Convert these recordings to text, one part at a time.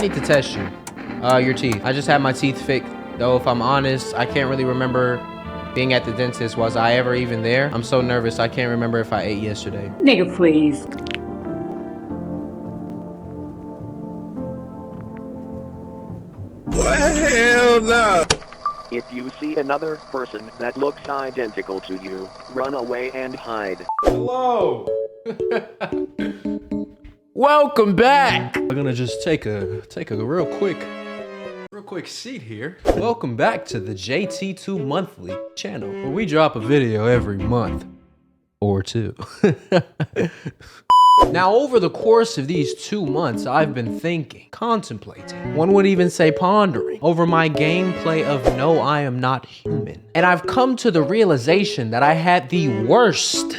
need to test you. Your teeth. I just had my teeth fixed. Though, if I'm honest, I can't really remember being at the dentist. Was I ever even there? I'm so nervous. I can't remember if I ate yesterday. Nigga, please. What? Hell no. If you see another person that looks identical to you, run away and hide. Hello. Welcome back. We're gonna just take a real quick seat here. Welcome back to the JT2 Monthly channel, where we drop a video every month or two. Now, over the course of these 2 months, I've been thinking, contemplating, one would even say pondering, over my gameplay of No, I Am Not Human. And I've come to the realization that I had the worst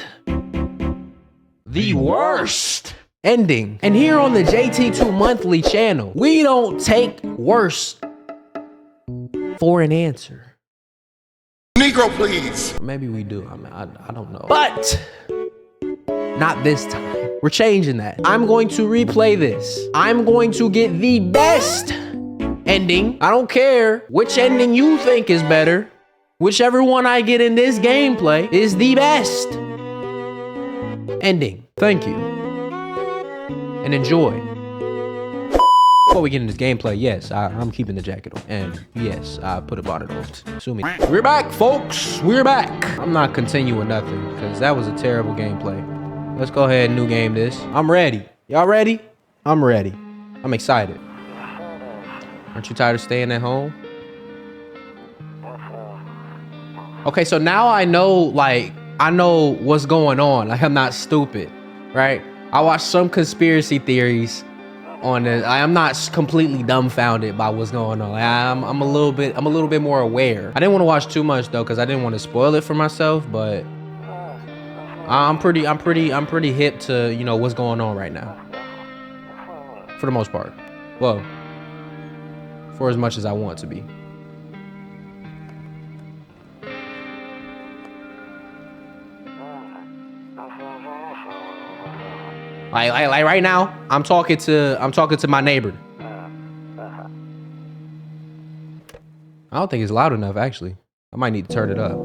ending. And here on the JT2 Monthly channel, we don't take worst for an answer. Negro, please. Maybe we do. I mean, I don't know. But not this time. We're changing that. I'm going to replay this. I'm going to get the best ending. I don't care which ending you think is better. Whichever one I get in this gameplay is the best ending. Thank you. And enjoy. Before we get into this gameplay, yes, I'm keeping the jacket on. And yes, I put a bonnet on. Sue me. We're back, folks. We're back. I'm not continuing nothing because that was a terrible gameplay. Let's go ahead and new game this. I'm ready. Y'all ready? I'm ready. I'm excited. Aren't you tired of staying at home? Okay, so now I know, I know what's going on. Like, I'm not stupid, right? I watched some conspiracy theories on this. I am not completely dumbfounded by what's going on. Like, I'm a little bit more aware. I didn't want to watch too much though, because I didn't want to spoil it for myself, but I'm pretty hip to, you know, what's going on right now. For the most part. Well, for as much as I want to be. Like right now, I'm talking to my neighbor. I don't think it's loud enough, actually. I might need to turn it up.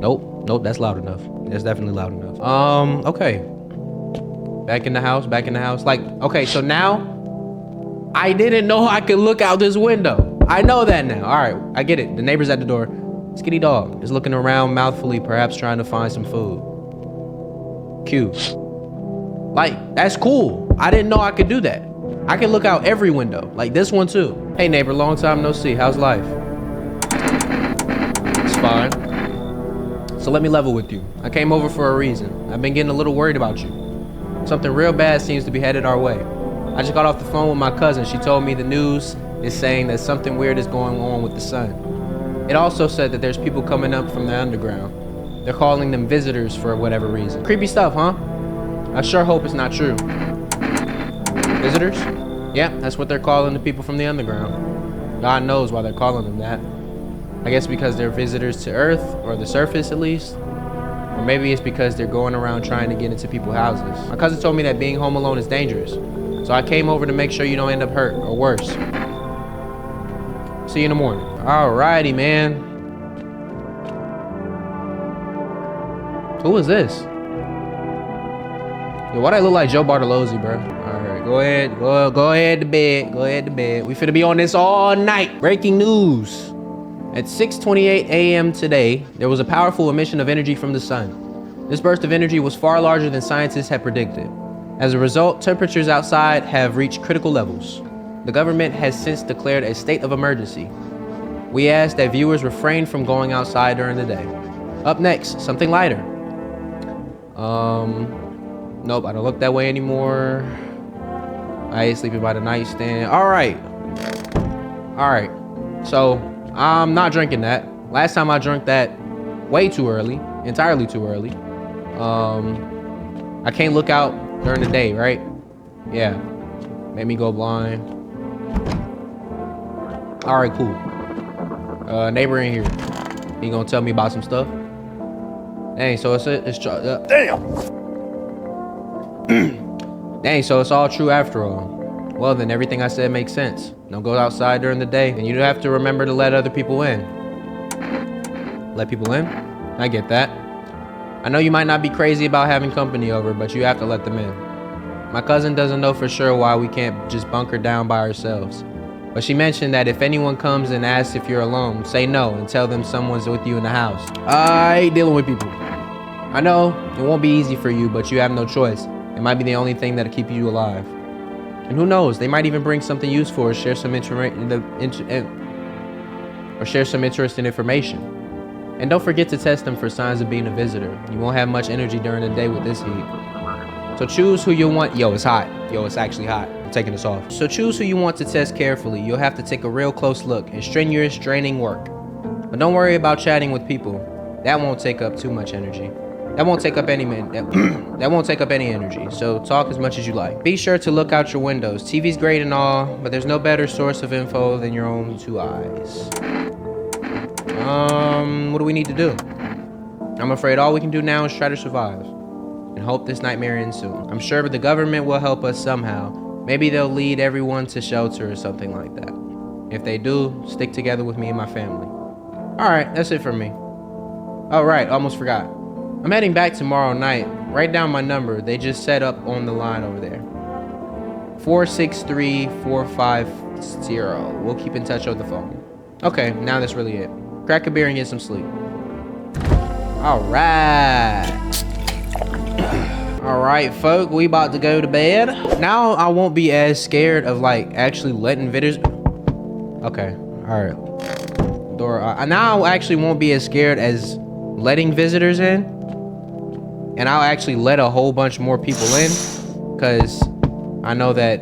Nope, that's loud enough. That's definitely loud enough. Okay. Back in the house. Like, okay, so now I didn't know I could look out this window. I know that now. All right, I get it. The neighbor's at the door. Skinny dog is looking around mouthfully, perhaps trying to find some food. Cute. Like, that's cool. I didn't know I could do that. I can look out every window, like this one too. Hey neighbor, long time no see. How's life? It's fine. So let me level with you. I came over for a reason. I've been getting a little worried about you. Something real bad seems to be headed our way. I just got off the phone with my cousin. She told me the news is saying that something weird is going on with the sun. It also said that there's people coming up from the underground. They're calling them visitors for whatever reason. Creepy stuff, huh? I sure hope it's not true. Visitors? Yeah, that's what they're calling the people from the underground. God knows why they're calling them that. I guess because they're visitors to Earth, or the surface at least. Or maybe it's because they're going around trying to get into people's houses. My cousin told me that being home alone is dangerous. So I came over to make sure you don't end up hurt, or worse. See you in the morning. Alrighty, man. Who is this? Yo, why do I look like Joe Bartolozzi, bro? Alright, go ahead to bed. Go ahead to bed. We finna be on this all night. Breaking news. At 6:28 a.m. today, there was a powerful emission of energy from the sun. This burst of energy was far larger than scientists had predicted. As a result, temperatures outside have reached critical levels. The government has since declared a state of emergency. We ask that viewers refrain from going outside during the day. Up next, something lighter. Nope, I don't look that way anymore. I ain't sleeping by the nightstand. All right. So I'm not drinking that. Last time I drank that way too early, entirely too early. I can't look out during the day, right? Yeah, made me go blind. All right, cool. Neighbor in here. He gonna tell me about some stuff. Dang, so it's damn. Dang, so it's all true after all. Well, then everything I said makes sense. Don't go outside during the day, and you have to remember to let other people in. Let people in? I get that. I know you might not be crazy about having company over, but you have to let them in. My cousin doesn't know for sure why we can't just bunker down by ourselves. But she mentioned that if anyone comes and asks if you're alone, say no and tell them someone's with you in the house. I hate dealing with people. I know it won't be easy for you, but you have no choice. It might be the only thing that'll keep you alive. And who knows, they might even bring something useful or share some interesting information. And don't forget to test them for signs of being a visitor. You won't have much energy during the day with this heat. So choose who you want. Yo, it's hot. Yo, it's actually hot. I'm taking this off. So choose who you want to test carefully. You'll have to take a real close look and strenuous, draining work. But don't worry about chatting with people. That won't take up too much energy. That won't take up any energy, so talk as much as you like. Be sure to look out your windows. TV's great and all, but there's no better source of info than your own two eyes. What do we need to do? I'm afraid all we can do now is try to survive and hope this nightmare ends soon. I'm sure the government will help us somehow. Maybe they'll lead everyone to shelter or something like that. If they do, stick together with me and my family. All right, that's it for me. Oh, right, almost forgot. I'm heading back tomorrow night. Write down my number. They just set up on the line over there. 463-450. We'll keep in touch over the phone. Okay, now that's really it. Crack a beer and get some sleep. All right. All right, folk, we about to go to bed. Now I won't be as scared of like actually letting visitors. Okay, all right. Now I actually won't be as scared as letting visitors in. And I'll actually let a whole bunch more people in, because I know that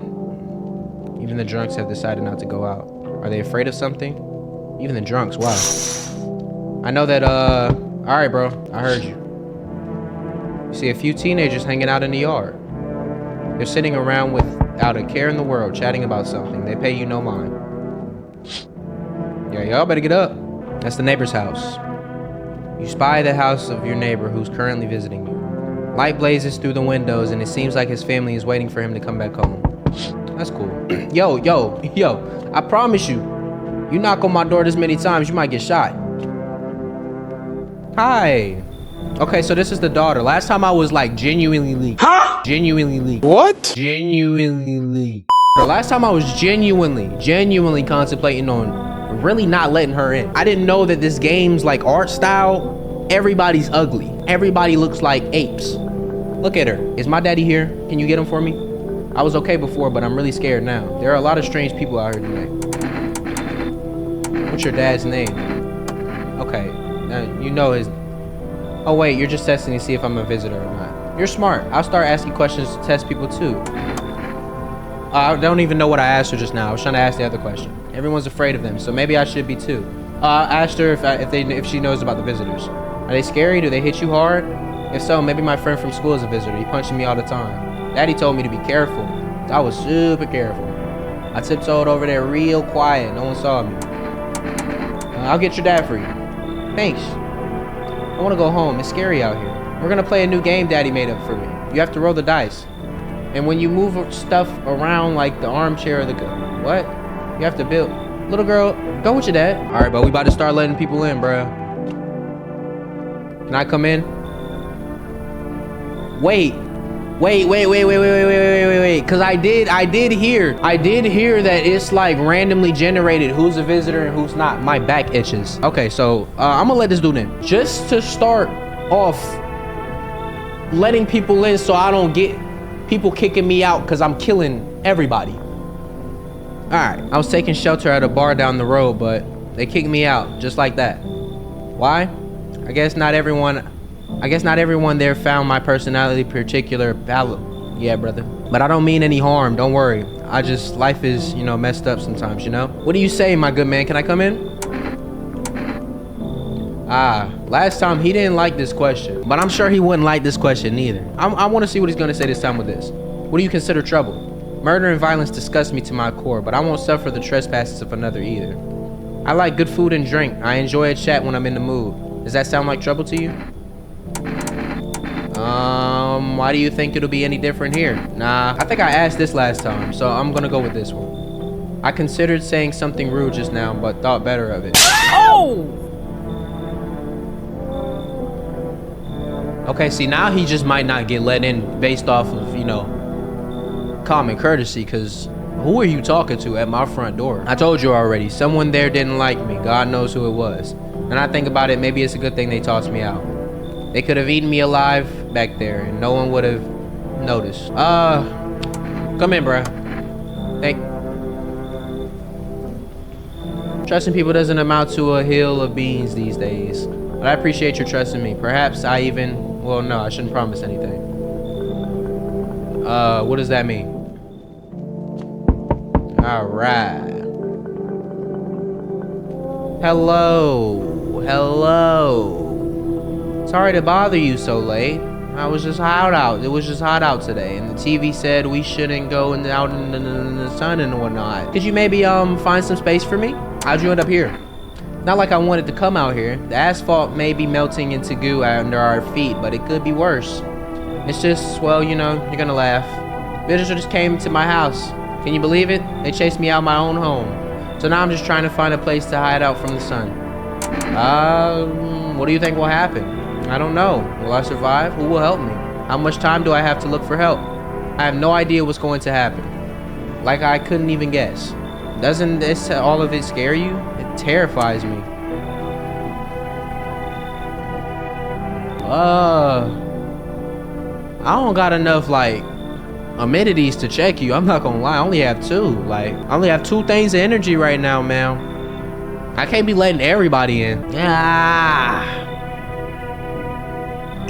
even the drunks have decided not to go out. Are they afraid of something? Even the drunks, wow. I know that, all right, bro, I heard you. You see a few teenagers hanging out in the yard. They're sitting around without a care in the world, chatting about something. They pay you no mind. Yeah, y'all better get up. That's the neighbor's house. You spy the house of your neighbor who's currently visiting you. Light blazes through the windows, and it seems like his family is waiting for him to come back home. That's cool. Yo, I promise you, you knock on my door this many times, you might get shot. Hi. Okay, so this is the daughter. Last time I was like genuinely leaked. Huh? Genuinely leaked. What? Genuinely leaked. The last time I was genuinely contemplating on really not letting her in. I didn't know that this game's like art style. Everybody's ugly. Everybody looks like apes. Look at her. Is my daddy here? Can you get him for me? I was okay before, but I'm really scared now. There are a lot of strange people out here today. What's your dad's name? Okay, you know his... Oh wait, you're just testing to see if I'm a visitor or not. You're smart. I'll start asking questions to test people too. I don't even know what I asked her just now. I was trying to ask the other question. Everyone's afraid of them, so maybe I should be too. I asked her if she knows about the visitors. Are they scary? Do they hit you hard? If so, maybe my friend from school is a visitor. He punches me all the time. Daddy told me to be careful. I was super careful. I tiptoed over there real quiet. No one saw me. I'll get your dad for you. Thanks. I want to go home. It's scary out here. We're going to play a new game Daddy made up for me. You have to roll the dice. And when you move stuff around like the armchair or the... What? You have to build... Little girl, go with your dad. All right, but we about to start letting people in, bro. Can I come in? Wait. Cause I did hear that it's like randomly generated who's a visitor and who's not. My back itches. Okay, so I'm gonna let this dude in. Just to start off letting people in so I don't get people kicking me out cause I'm killing everybody. All right, I was taking shelter at a bar down the road, but they kicked me out just like that. Why? I guess not everyone there found my personality particular valid. Yeah, brother. But I don't mean any harm, don't worry. Life is, messed up sometimes, you know? What do you say, my good man? Can I come in? Last time he didn't like this question, but I'm sure he wouldn't like this question either. I want to see what he's gonna say this time with this. What do you consider trouble? Murder and violence disgust me to my core, but I won't suffer the trespasses of another either. I like good food and drink. I enjoy a chat when I'm in the mood. Does that sound like trouble to you? Why do you think it'll be any different here? Nah, I think I asked this last time, so I'm gonna go with this one. I considered saying something rude just now, but thought better of it. Oh! Okay, see, now he just might not get let in based off of, you know, common courtesy, because who are you talking to at my front door? I told you already, someone there didn't like me. God knows who it was. And I think about it, maybe it's a good thing they tossed me out. They could have eaten me alive back there, and no one would have noticed. Come in, bruh. Trusting people doesn't amount to a hill of beans these days. But I appreciate your trust in me. Perhaps I even... Well, no, I shouldn't promise anything. What does that mean? Alright. Hello. Sorry to bother you so late. I was just out. It was just hot out today, and the TV said we shouldn't go out in the sun and whatnot. Could you maybe find some space for me? How'd you end up here? Not like I wanted to come out here. The asphalt may be melting into goo under our feet, but it could be worse. It's just, well, you know, you're gonna laugh. Visitors just came to my house. Can you believe it? They chased me out of my own home. So now I'm just trying to find a place to hide out from the sun. What do you think will happen? I don't know. Will I survive? Who will help me? How much time do I have to look for help? I have no idea what's going to happen. Like I couldn't even guess. Doesn't this all of it scare you? It terrifies me. I don't got enough like amenities to check you. I'm not gonna lie. I only have 2. Like I only have 2 things of energy right now, man. I can't be letting everybody in.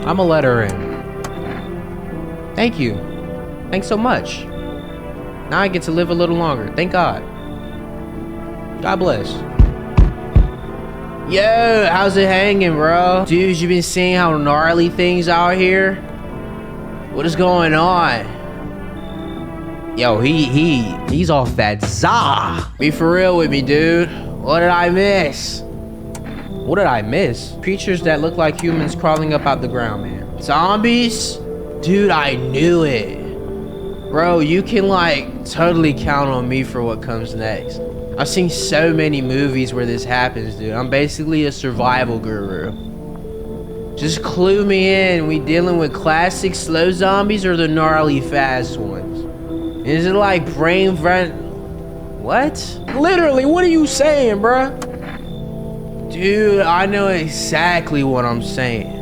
I'ma let her in. Thank you. Thanks so much. Now I get to live a little longer. Thank God. God bless. Yo, how's it hanging, bro? Dude, you been seeing how gnarly things out here? What is going on? Yo, he's off that za. Be for real with me, dude. What did I miss? What did I miss? Creatures that look like humans crawling up out the ground, man. Zombies? Dude, I knew it. Bro, you can like totally count on me for what comes next. I've seen so many movies where this happens, dude. I'm basically a survival guru. Just clue me in. We dealing with classic slow zombies or the gnarly fast ones? Is it like brain friend? What? Literally, what are you saying, bruh? Dude, I know exactly what I'm saying.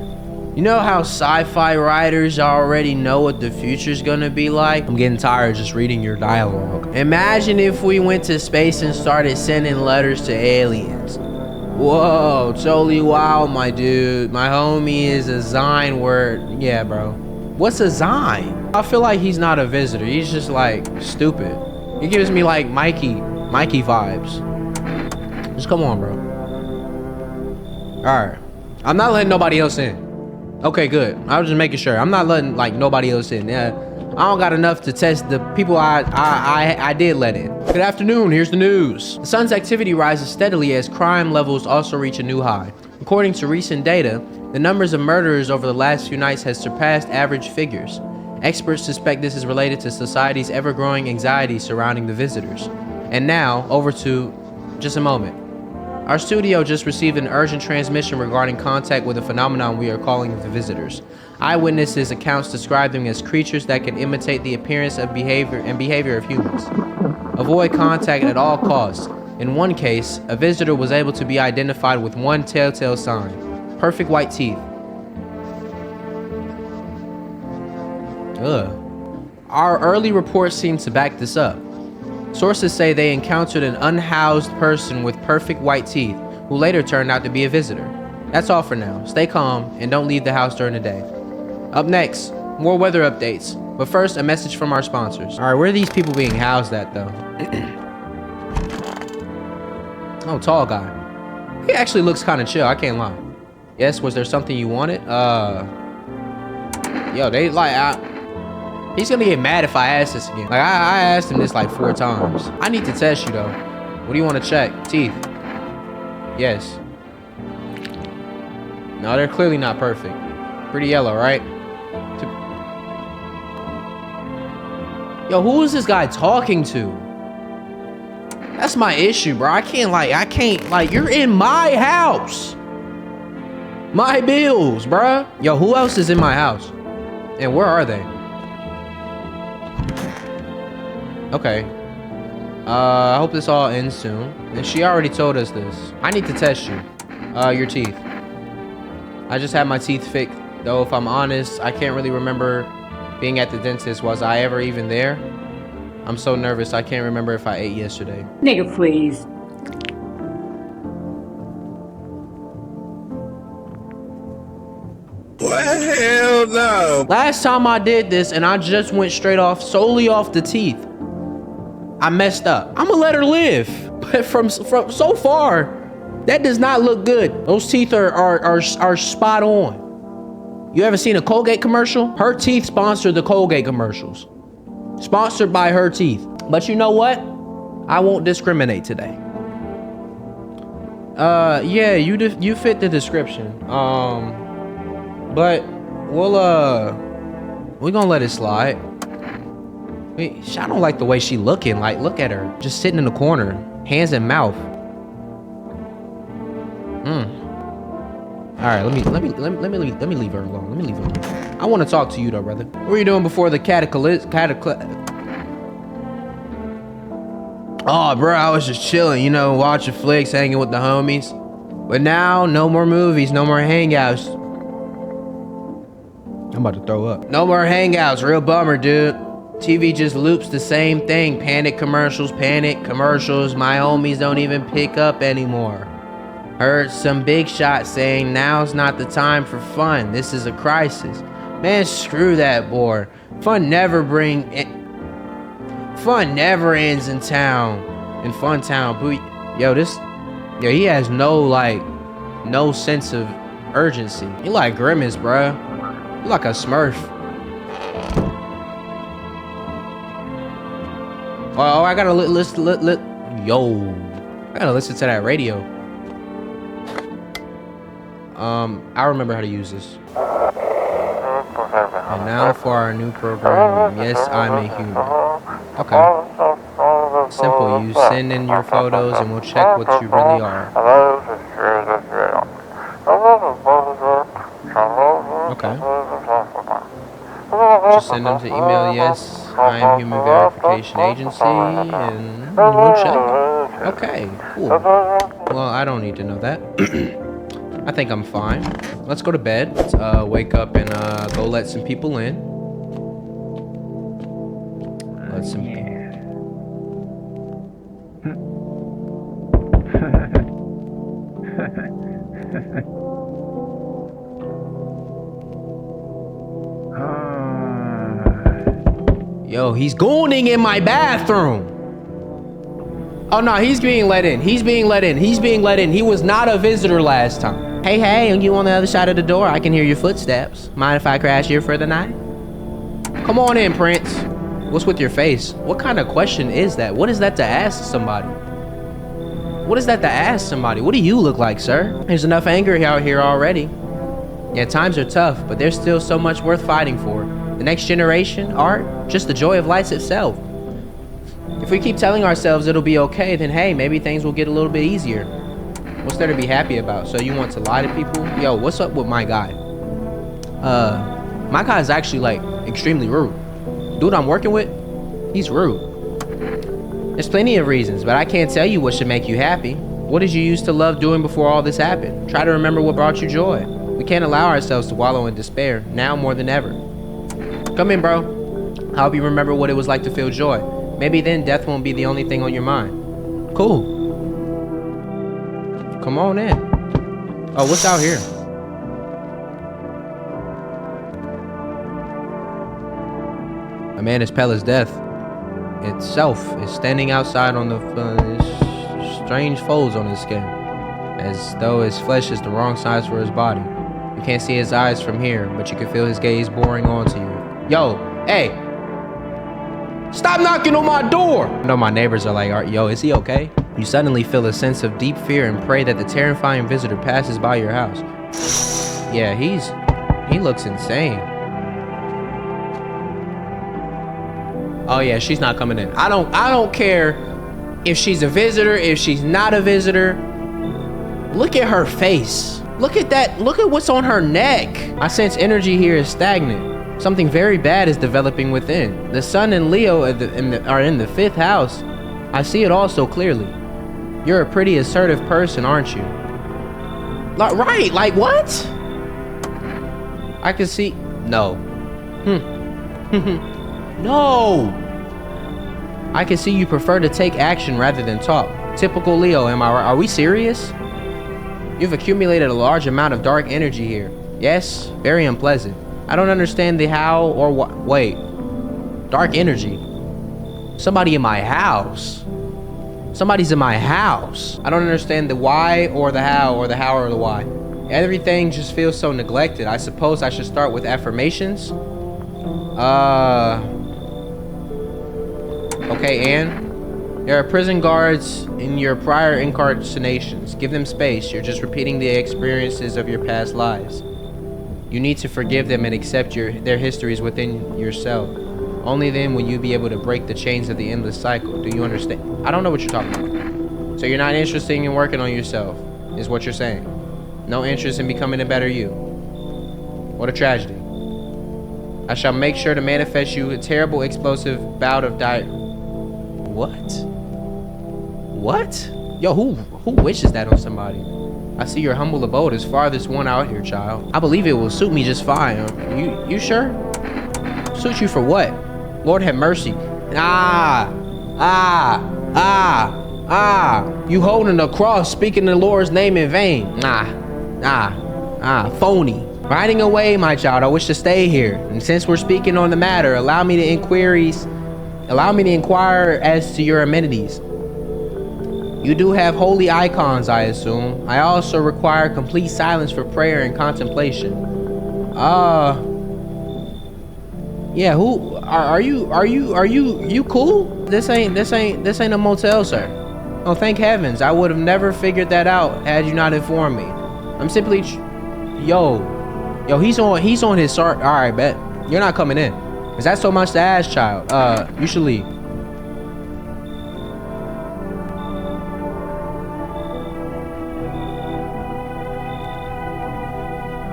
You know how sci-fi writers already know what the future's gonna be like? I'm getting tired just reading your dialogue. Imagine if we went to space and started sending letters to aliens. Whoa, totally wild, my dude. My homie is a Zine word. Yeah, bro. What's a Zine? I feel like he's not a visitor. He's just like stupid. He gives me like Mikey vibes. Just come on, bro. All right. I'm not letting nobody else in. Okay, good. I was just making sure. I'm not letting like nobody else in. Yeah, I don't got enough to test the people I did let in. Good afternoon. Here's the news. The sun's activity rises steadily as crime levels also reach a new high. According to recent data, the numbers of murderers over the last few nights has surpassed average figures. Experts suspect this is related to society's ever-growing anxiety surrounding the visitors. And now, over to just a moment. Our studio just received an urgent transmission regarding contact with a phenomenon we are calling the visitors. Eyewitnesses' accounts describe them as creatures that can imitate the appearance of behavior of humans. Avoid contact at all costs. In one case, a visitor was able to be identified with one telltale sign: perfect white teeth. Ugh. Our early reports seem to back this up. Sources say they encountered an unhoused person with perfect white teeth who later turned out to be a visitor. That's all for now. Stay calm and don't leave the house during the day. Up next, more weather updates. But first, a message from our sponsors. All right, where are these people being housed at though? Oh, tall guy. He actually looks kind of chill, I can't lie. Yes, was there something you wanted? Yo, they like, he's gonna get mad if I ask this again. Like, I asked him this like 4 times. I need to test you though. What do you want to check? Teeth. Yes. No, they're clearly not perfect. Pretty yellow, right? Yo, who is this guy talking to? That's my issue, bro. I can't, you're in my house. My bills, bruh. Yo, who else is in my house? And where are they? Okay. I hope this all ends soon. And she already told us this. I need to test you. Your teeth. I just had my teeth fixed. Though, if I'm honest, I can't really remember being at the dentist. Was I ever even there? I'm so nervous. I can't remember if I ate yesterday. Nigga, please. What? Hell no. Last time I did this and I just went straight off, solely off the teeth. I messed up. I'm gonna let her live. But from so far, that does not look good. Those teeth are spot on. You ever seen a Colgate commercial? Her teeth sponsor the Colgate commercials. Sponsored by her teeth. But you know what? I won't discriminate today. Yeah, you fit the description. But we're gonna let it slide. Wait, I don't like the way she looking. Like, look at her, just sitting in the corner, hands in mouth. All right, let me leave her alone. Let me leave her alone. I want to talk to you though, brother. What were you doing before the cataclysm? Oh, bro, I was just chilling, you know, watching flicks, hanging with the homies. But now, no more movies, no more hangouts. I'm about to throw up. No more hangouts, real bummer, dude. TV just loops the same thing. Panic commercials, my homies don't even pick up anymore. Heard some big shot saying now's not the time for fun. This is a crisis. Man, screw that boy. Fun never ends in town. In Fun Town. Yo, he has no sense of urgency. You like Grimace, bruh. You like a Smurf. Oh, I gotta listen to that radio. I remember how to use this. And now for our new program. Yes, I'm a human. Okay. Simple. You send in your photos and we'll check what you really are. Okay. Just send them to email. Yes, I am Human Verification Agency, and we'll check. Okay, cool. Well, I don't need to know that. I think I'm fine. Let's go to bed. Let's wake up and go let some people in. Let some people. Yo, he's gooning in my bathroom. Oh no, he's being let in. He's being let in. He was not a visitor last time. Hey, you on the other side of the door? I can hear your footsteps. Mind if I crash here for the night? Come on in, Prince. What's with your face? What kind of question is that? What is that to ask somebody? What do you look like, sir? There's enough anger out here already. Yeah, times are tough, but there's still so much worth fighting for. The next generation, art, just the joy of life itself. If we keep telling ourselves it'll be okay, then hey, maybe things will get a little bit easier. What's there to be happy about? So you want to lie to people? Yo, what's up with my guy? My guy's actually like extremely rude. Dude I'm working with, he's rude. There's plenty of reasons, but I can't tell you what should make you happy. What did you used to love doing before all this happened? Try to remember what brought you joy. We can't allow ourselves to wallow in despair, now more than ever. Come in, bro. I'll help you remember what it was like to feel joy. Maybe then death won't be the only thing on your mind. Cool. Come on in. Oh, what's out here? A man as pale as death itself is standing outside on the strange folds on his skin, as though his flesh is the wrong size for his body. You can't see his eyes from here, but you can feel his gaze boring onto you. Yo, hey, stop knocking on my door! I know my neighbors are like, yo, is he okay? You suddenly feel a sense of deep fear and pray that the terrifying visitor passes by your house. Yeah, he looks insane. Oh yeah, she's not coming in. I don't care if she's a visitor, if she's not a visitor. Look at her face. Look at that. Look at what's on her neck. I sense energy here is stagnant. Something very bad is developing within. The sun and Leo are in the 5th house. I see it all so clearly. You're a pretty assertive person, aren't you? Right, like what? I can see, no. No. I can see you prefer to take action rather than talk. Typical Leo, am I right? Are we serious? You've accumulated a large amount of dark energy here. Yes, very unpleasant. I don't understand the how or what. Wait, dark energy? Somebody in my house. Somebody's in my house. I don't understand the why or the how or the how or the why. Everything just feels so neglected. I suppose I should start with affirmations. Okay, Anne. There are prison guards in your prior incarnations. Give them space. You're just repeating the experiences of your past lives. You need to forgive them and accept their histories within yourself. Only then will you be able to break the chains of the endless cycle. Do you understand? I don't know what you're talking about. So you're not interested in working on yourself, is what you're saying. No interest in becoming a better you. What a tragedy. I shall make sure to manifest you a terrible explosive bout of What? What? Yo, who wishes that on somebody? I see your humble abode is farthest one out here, child. I believe it will suit me just fine. You sure? Suit you for what? Lord have mercy. You holding a cross, speaking the Lord's name in vain. Phony. Riding away, my child. I wish to stay here. And since we're speaking on the matter, allow me to inquire as to your amenities. You do have holy icons, I assume. I also require complete silence for prayer and contemplation. Yeah, who are you cool? This ain't a motel, sir. Oh, thank heavens. I would have never figured that out had you not informed me. I'm simply Yo, he's on his start. All right, bet. You're not coming in. Is that so much to ask, child? You should leave.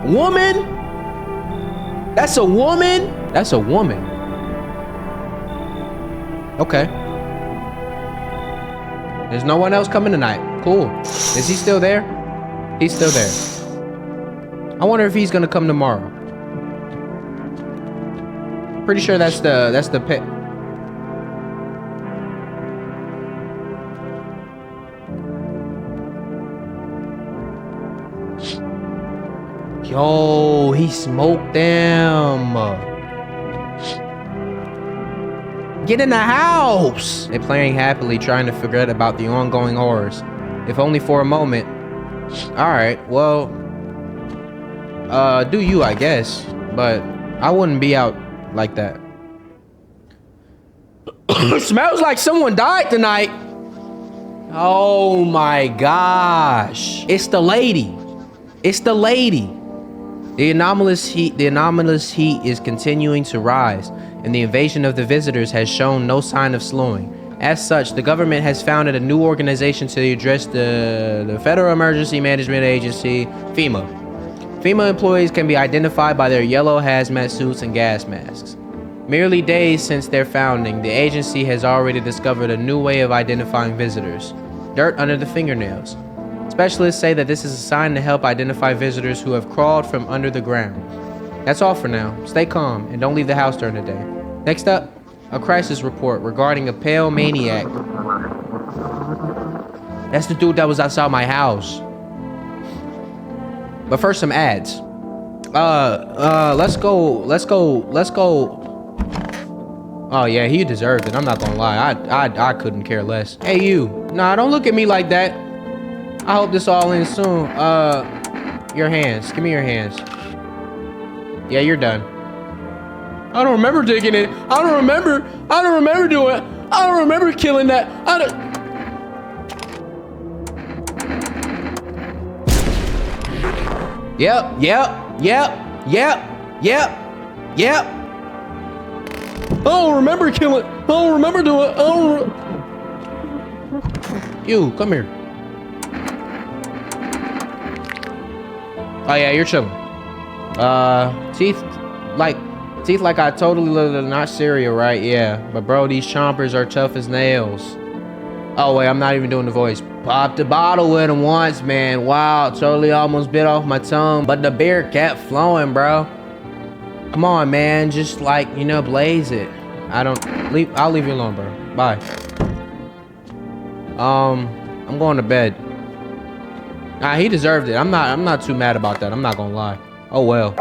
Woman? That's a woman? That's a woman. Okay. There's no one else coming tonight. Cool. Is he still there? He's still there. I wonder if he's gonna come tomorrow. Pretty sure that's the pit. Yo, he smoked them. Get in the house. They're playing happily, trying to forget about the ongoing horrors. If only for a moment. All right, well, do you, I guess, but I wouldn't be out like that. Smells like someone died tonight. Oh my gosh. It's the lady. It's the lady. The anomalous heat is continuing to rise, and the invasion of the visitors has shown no sign of slowing. As such, the government has founded a new organization to address the Federal Emergency Management Agency, FEMA. FEMA employees can be identified by their yellow hazmat suits and gas masks. Merely days since their founding, the agency has already discovered a new way of identifying visitors: dirt under the fingernails. Specialists say that this is a sign to help identify visitors who have crawled from under the ground. That's all for now. Stay calm and don't leave the house during the day. Next up, a crisis report regarding a pale maniac. That's the dude that was outside my house. But first, some ads. Let's go. Oh yeah, he deserved it. I'm not gonna lie. I couldn't care less. Hey you. Nah, don't look at me like that. I hope this all ends soon. Your hands. Give me your hands. Yeah, you're done. I don't remember taking it. I don't remember doing it. I don't remember killing that. Yep. I don't remember killing. don't remember doing it. You, come here. Oh yeah, you're chilling. Teeth like I totally literally not cereal, right? Yeah, but bro, these chompers are tough as nails. Oh wait, I'm not even doing the voice. Popped the bottle with him once, man. Wow, totally almost bit off my tongue, but the beer kept flowing, bro. Come on, man, just like, you know, blaze it. I'll leave you alone, bro. Bye. I'm going to bed. Nah, he deserved it. I'm not too mad about that. I'm not gonna lie. Oh well. If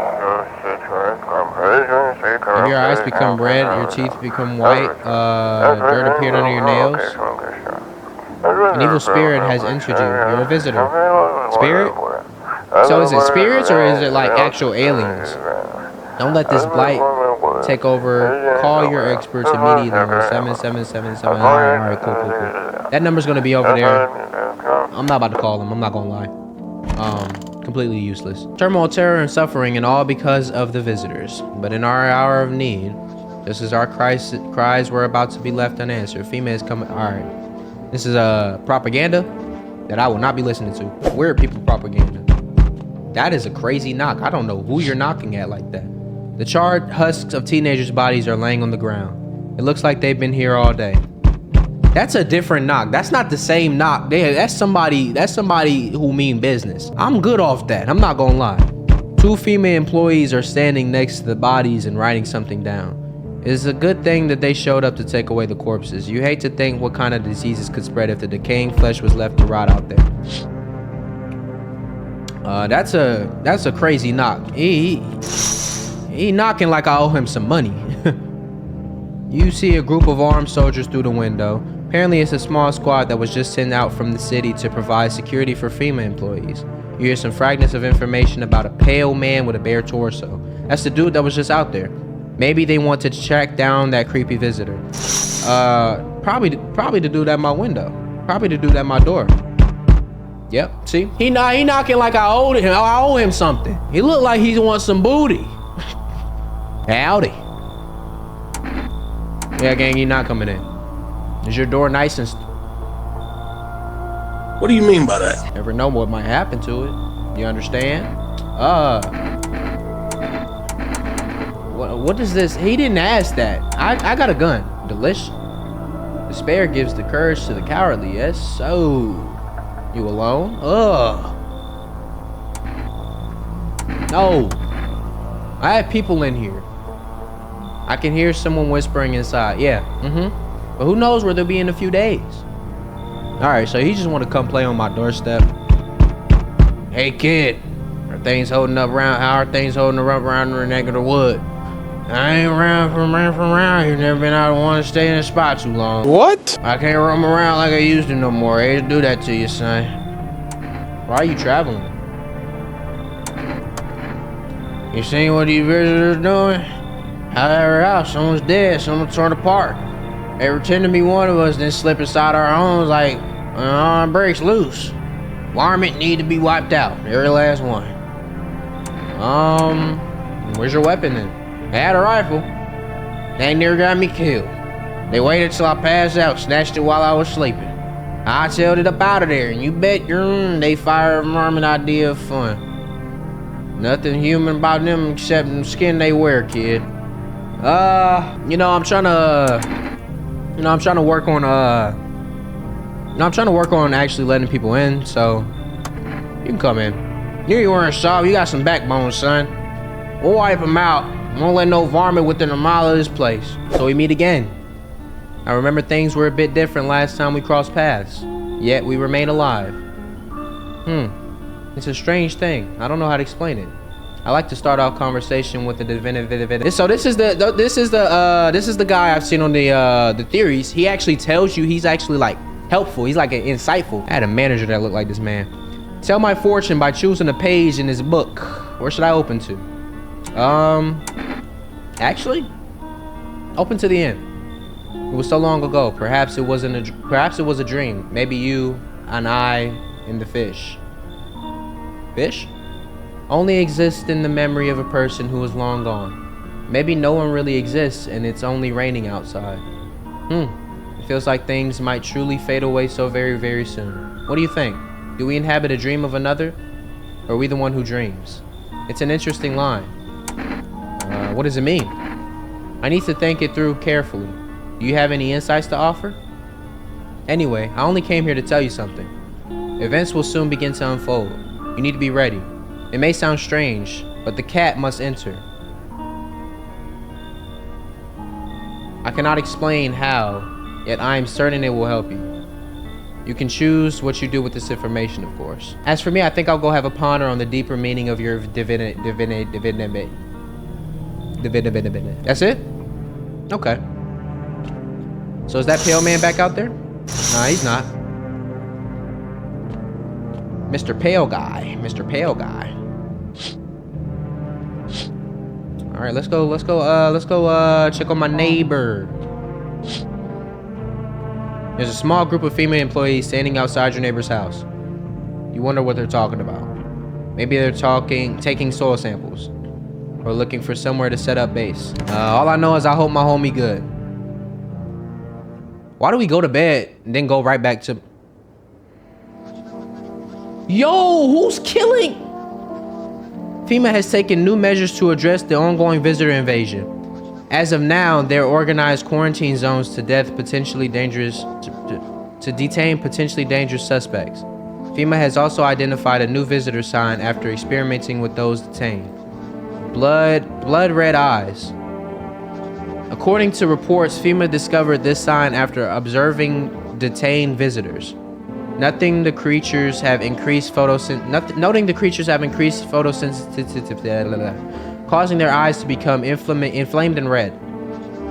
your eyes become red, your teeth become white, dirt appeared under your nails. An evil spirit has entered you. You're a visitor. Spirit? So is it spirits or is it like actual aliens? Don't let this blight take over. Call your experts immediately on 7777. Alright, cool. That number's gonna be over there. I'm not about to call them, I'm not gonna lie. Completely useless. Turmoil, terror, and suffering, and all because of the visitors. But in our hour of need, this is our cries were about to be left unanswered. Females coming. Alright. This is propaganda that I will not be listening to. Weird people propaganda. That is a crazy knock. I don't know who you're knocking at like that. The charred husks of teenagers' bodies are laying on the ground. It looks like they've been here all day. That's a different knock. That's not the same knock. That's somebody who mean business. I'm good off that. I'm not gonna lie. 2 female employees are standing next to the bodies and writing something down. It's a good thing that they showed up to take away the corpses. You hate to think what kind of diseases could spread if the decaying flesh was left to rot out there. That's a crazy knock. He knocking like I owe him some money. You see a group of armed soldiers through the window. Apparently it's a small squad that was just sent out from the city to provide security for female employees. You hear some fragments of information about a pale man with a bare torso. That's the dude that was just out there. Maybe they want to track down that creepy visitor. Probably the dude at my window. Probably the dude at my door. Yep, see? He knocking like I owe him something. He look like he wants some booty. Howdy. Yeah, gang, you not coming in. Is your door nice and... What do you mean by that? Never know what might happen to it. You understand? What is this? He didn't ask that. I got a gun. Delish. Despair gives the courage to the cowardly. Yes, so... You alone? No. I have people in here. I can hear someone whispering inside. Yeah, But who knows where they'll be in a few days. Alright, so he just want to come play on my doorstep. Hey kid, how are things holding up around the neck of the wood? I ain't around from around here. Never been out of one to stay in a spot too long. What? I can't roam around like I used to no more. I hate to do that to you, son. Why are you traveling? You seen what these visitors doing? However else, someone's dead, someone's torn apart. They pretend to be one of us, then slip inside our homes like an arm breaks loose. Varmint need to be wiped out, every last one. Where's your weapon then? I had a rifle. They near got me killed. They waited till I passed out, snatched it while I was sleeping. I tailed it up out of there, and you bet they fire a varmint idea of fun. Nothing human about them except the skin they wear, kid. I'm trying to work on I'm trying to work on actually letting people in, so you can come in. You weren't soft, you got some backbone, son. We'll wipe them out. Won't let no varmint within a mile of this place. So we meet again. I remember things were a bit different last time we crossed paths, yet we remain alive. It's a strange thing. I don't know how to explain it. I like to start off conversation with the definitive. So this is the guy I've seen on the theories. He actually tells you, he's actually like helpful. He's like insightful. I had a manager that looked like this man. Tell my fortune by choosing a page in his book. Where should I open to? Actually, open to the end. It was so long ago. Perhaps it was a dream. Maybe you and I and the fish. Fish? Only exists in the memory of a person who is long gone. Maybe no one really exists and it's only raining outside. It feels like things might truly fade away so very, very soon. What do you think? Do we inhabit a dream of another? Or are we the one who dreams? It's an interesting line. What does it mean? I need to think it through carefully. Do you have any insights to offer? Anyway, I only came here to tell you something. Events will soon begin to unfold. You need to be ready. It may sound strange, but the cat must enter. I cannot explain how, yet I am certain it will help you. You can choose what you do with this information, of course. As for me, I think I'll go have a ponder on the deeper meaning of your divinity. That's it? Okay. So is that pale man back out there? Nah, he's not. Mr. Pale Guy. Mr. Pale Guy. All right, let's go check on my neighbor. There's a small group of female employees standing outside your neighbor's house. You wonder what they're talking about. Maybe they're taking soil samples, or looking for somewhere to set up base. All I know is I hope my homie good. Why do we go to bed and then go right back to... Yo, who's killing? FEMA has taken new measures to address the ongoing visitor invasion. As of now, they're organized quarantine zones to detain potentially dangerous suspects. FEMA has also identified a new visitor sign after experimenting with those detained. Blood red eyes. According to reports, FEMA discovered this sign after observing detained visitors. Noting the creatures have increased photosensitivity, causing their eyes to become inflamed and red.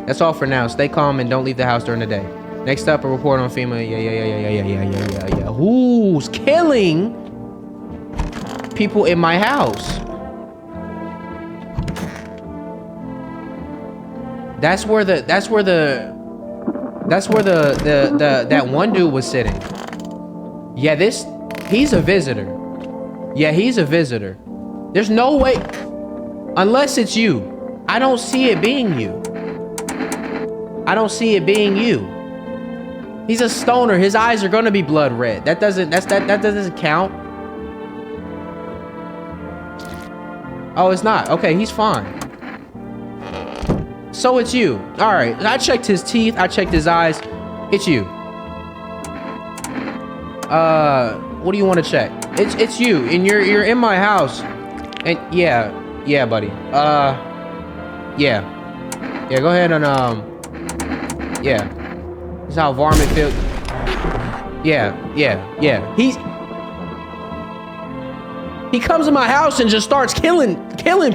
That's all for now. Stay calm and don't leave the house during the day. Next up, a report on FEMA. Yeah. Who's killing people in my house? That's where that one dude was sitting. Yeah, he's a visitor. Yeah, he's a visitor. There's no way, unless it's you. I don't see it being you. I don't see it being you. He's a stoner. His eyes are gonna be blood red. That doesn't count. Oh, it's not. Okay, he's fine. So it's you. All right. I checked his teeth. I checked his eyes. It's you. What do you want to check? It's you, and you're in my house. And yeah, buddy. Yeah. Go ahead and yeah. This is how varmint feels. Yeah. He comes to my house and just starts killing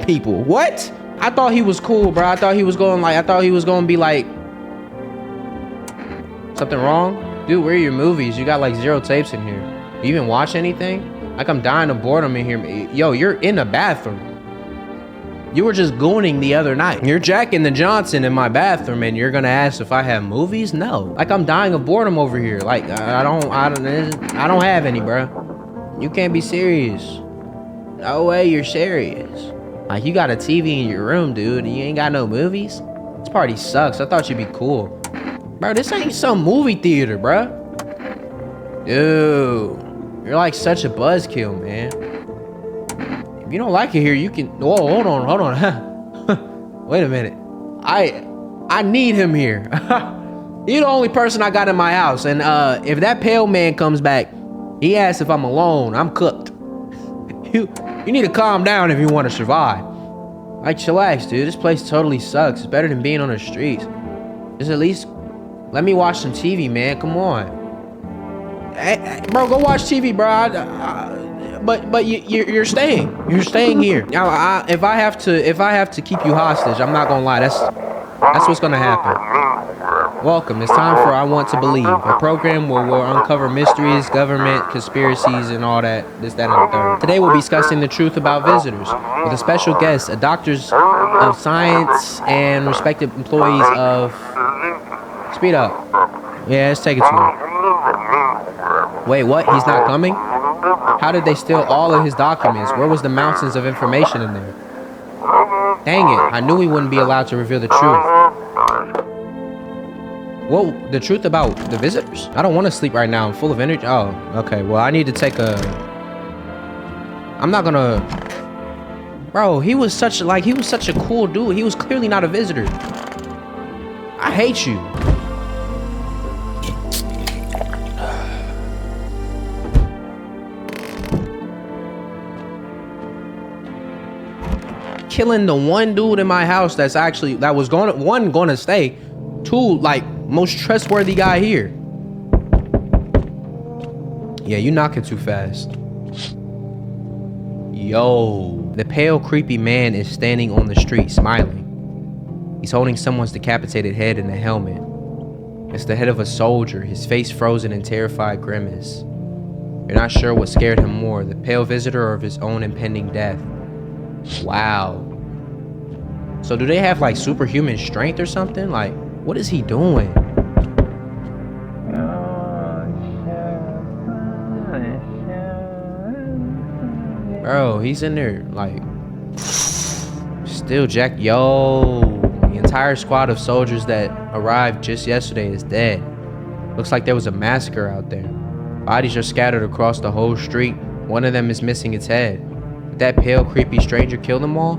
people. What? I thought he was cool, bro. I thought he was going to be like, something wrong? Dude, where are your movies? You got like 0 tapes in here. You even watch anything? Like, I'm dying of boredom in here. Yo, you're in the bathroom. You were just gooning the other night. You're jacking the Johnson in my bathroom and you're gonna ask if I have movies? No. Like, I'm dying of boredom over here. Like, I don't have any, bro. You can't be serious. No way you're serious. Like, you got a TV in your room, dude, and you ain't got no movies? This party sucks. I thought you'd be cool. Bro, this ain't some movie theater, bro. Dude, you're like such a buzzkill, man. If you don't like it here, you can... Whoa, hold on. Wait a minute. I need him here. You're the only person I got in my house, and if that pale man comes back, he asks if I'm alone, I'm cooked. You need to calm down if you want to survive. Like, chillax, dude. This place totally sucks. It's better than being on the streets. Just at least let me watch some TV, man. Come on. Hey, bro, go watch TV, bro. But you're staying. You're staying here. Now, if I have to keep you hostage, I'm not gonna lie. That's what's gonna happen. Welcome. It's time for I Want to Believe, a program where we'll uncover mysteries, government, conspiracies, and all that, this, that, and the third. Today we'll be discussing the truth about visitors with a special guest, a doctors of science and respected employees of... Speed up. Yeah, let's take it slow. Wait, what? He's not coming? How did they steal all of his documents? Where was the mountains of information in there? Dang it, I knew he wouldn't be allowed to reveal the truth. Well, the truth about the visitors? I don't want to sleep right now. I'm full of energy. Oh, okay. Well, I need to take a... I'm not gonna... Bro, he was such a cool dude. He was clearly not a visitor. I hate you. Killing the one dude in my house that was going to stay. Two, like, most trustworthy guy here. Yeah, you knocking too fast. Yo, the pale, creepy man is standing on the street, smiling. He's holding someone's decapitated head in a helmet. It's the head of a soldier, his face frozen in terrified grimace. You're not sure what scared him more, the pale visitor or of his own impending death. Wow. So do they have like superhuman strength or something? Like, what is he doing? Bro, he's in there like still jack. Yo, the entire squad of soldiers that arrived just yesterday is dead. Looks like there was a massacre out there. Bodies are scattered across the whole street. One of them is missing its head. Did that pale, creepy stranger kill them all?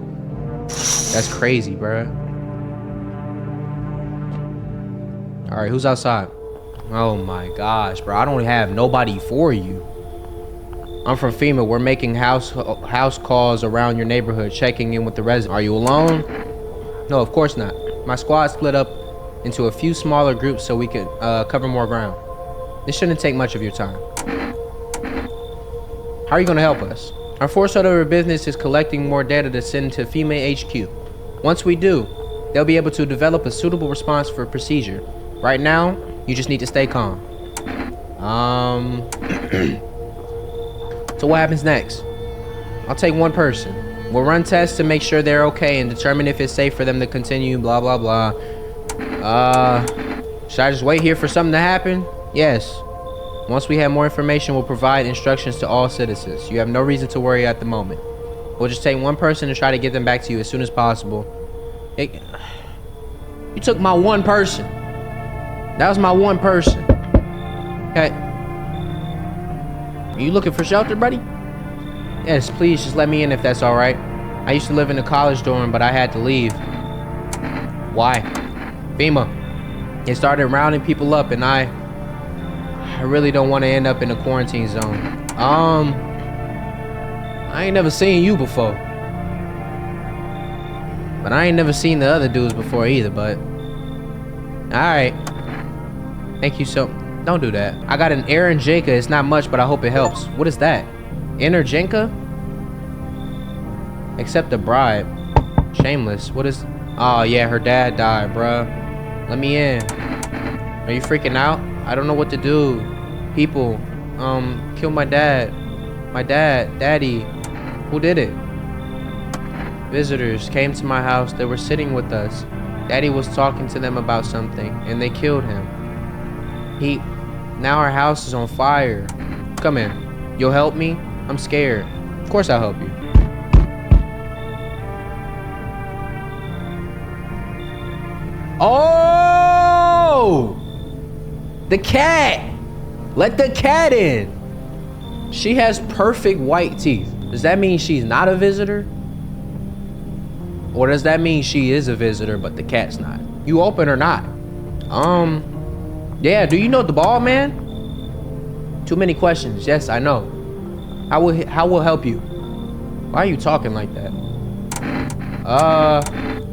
That's crazy, bro. All right, who's outside? Oh my gosh, bro. I don't have nobody for you. I'm from FEMA. We're making house calls around your neighborhood, checking in with the residents. Are you alone? No, of course not. My squad split up into a few smaller groups so we could cover more ground. This shouldn't take much of your time. How are you gonna help us? Our first order of business is collecting more data to send to FEMA HQ. Once we do, they'll be able to develop a suitable response for procedure. Right now, you just need to stay calm. So what happens next? I'll take one person. We'll run tests to make sure they're okay and determine if it's safe for them to continue, blah, blah, blah. Should I just wait here for something to happen? Yes. Once we have more information, we'll provide instructions to all citizens. You have no reason to worry at the moment. We'll just take one person and try to get them back to you as soon as possible. You took my one person. That was my one person. Okay. Are you looking for shelter, buddy? Yes, please just let me in if that's all right. I used to live in a college dorm, but I had to leave. Why? FEMA. It started rounding people up, and I really don't want to end up in a quarantine zone. I ain't never seen you before. But I ain't never seen the other dudes before either, but... Alright. Thank you so... Don't do that. I got an Aaron Jenka. It's not much, but I hope it helps. What is that? Inner Jenka? Accept a bribe. Shameless. What is... Oh, yeah, her dad died, bruh. Let me in. Are you freaking out? I don't know what to do. People, kill my dad. My dad, daddy. Who did it? Visitors came to my house. They were sitting with us. Daddy was talking to them about something, and they killed him. Now our house is on fire. Come in. You'll help me? I'm scared. Of course I'll help you. Oh! The cat! Let the cat in! She has perfect white teeth. Does that mean she's not a visitor? Or does that mean she is a visitor, but the cat's not? You open or not? Yeah, do you know the ball, man? Too many questions. Yes, I know. How will help you? Why are you talking like that?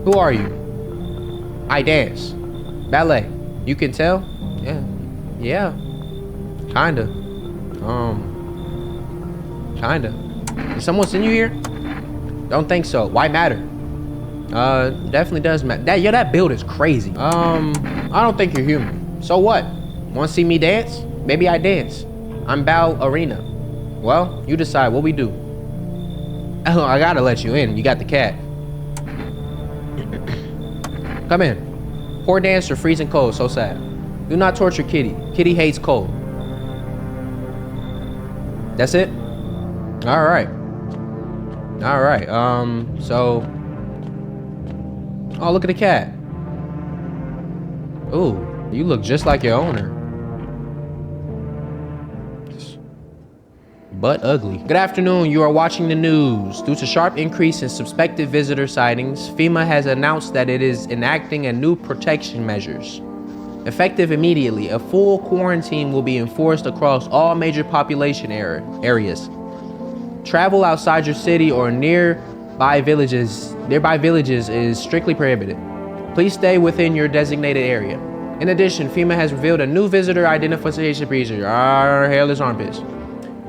Who are you? I dance. Ballet. You can tell? Yeah. Kinda. Kinda. Did someone send you here? Don't think so. Why matter? Definitely does matter. That build is crazy. I don't think you're human. So what? Want to see me dance? Maybe I dance. I'm ballerina. Well, you decide what we do. Oh, I gotta let you in. You got the cat. Come in. Poor dancer, freezing cold. So sad. Do not torture Kitty. Kitty hates cold. That's it? All right. So... Oh, look at the cat. Ooh. You look just like your owner. But ugly. Good afternoon, you are watching the news. Due to sharp increase in suspected visitor sightings, FEMA has announced that it is enacting a new protection measures. Effective immediately, a full quarantine will be enforced across all major population areas. Travel outside your city or nearby villages is strictly prohibited. Please stay within your designated area. In addition, FEMA has revealed a new visitor identification procedure. Our hairless armpits.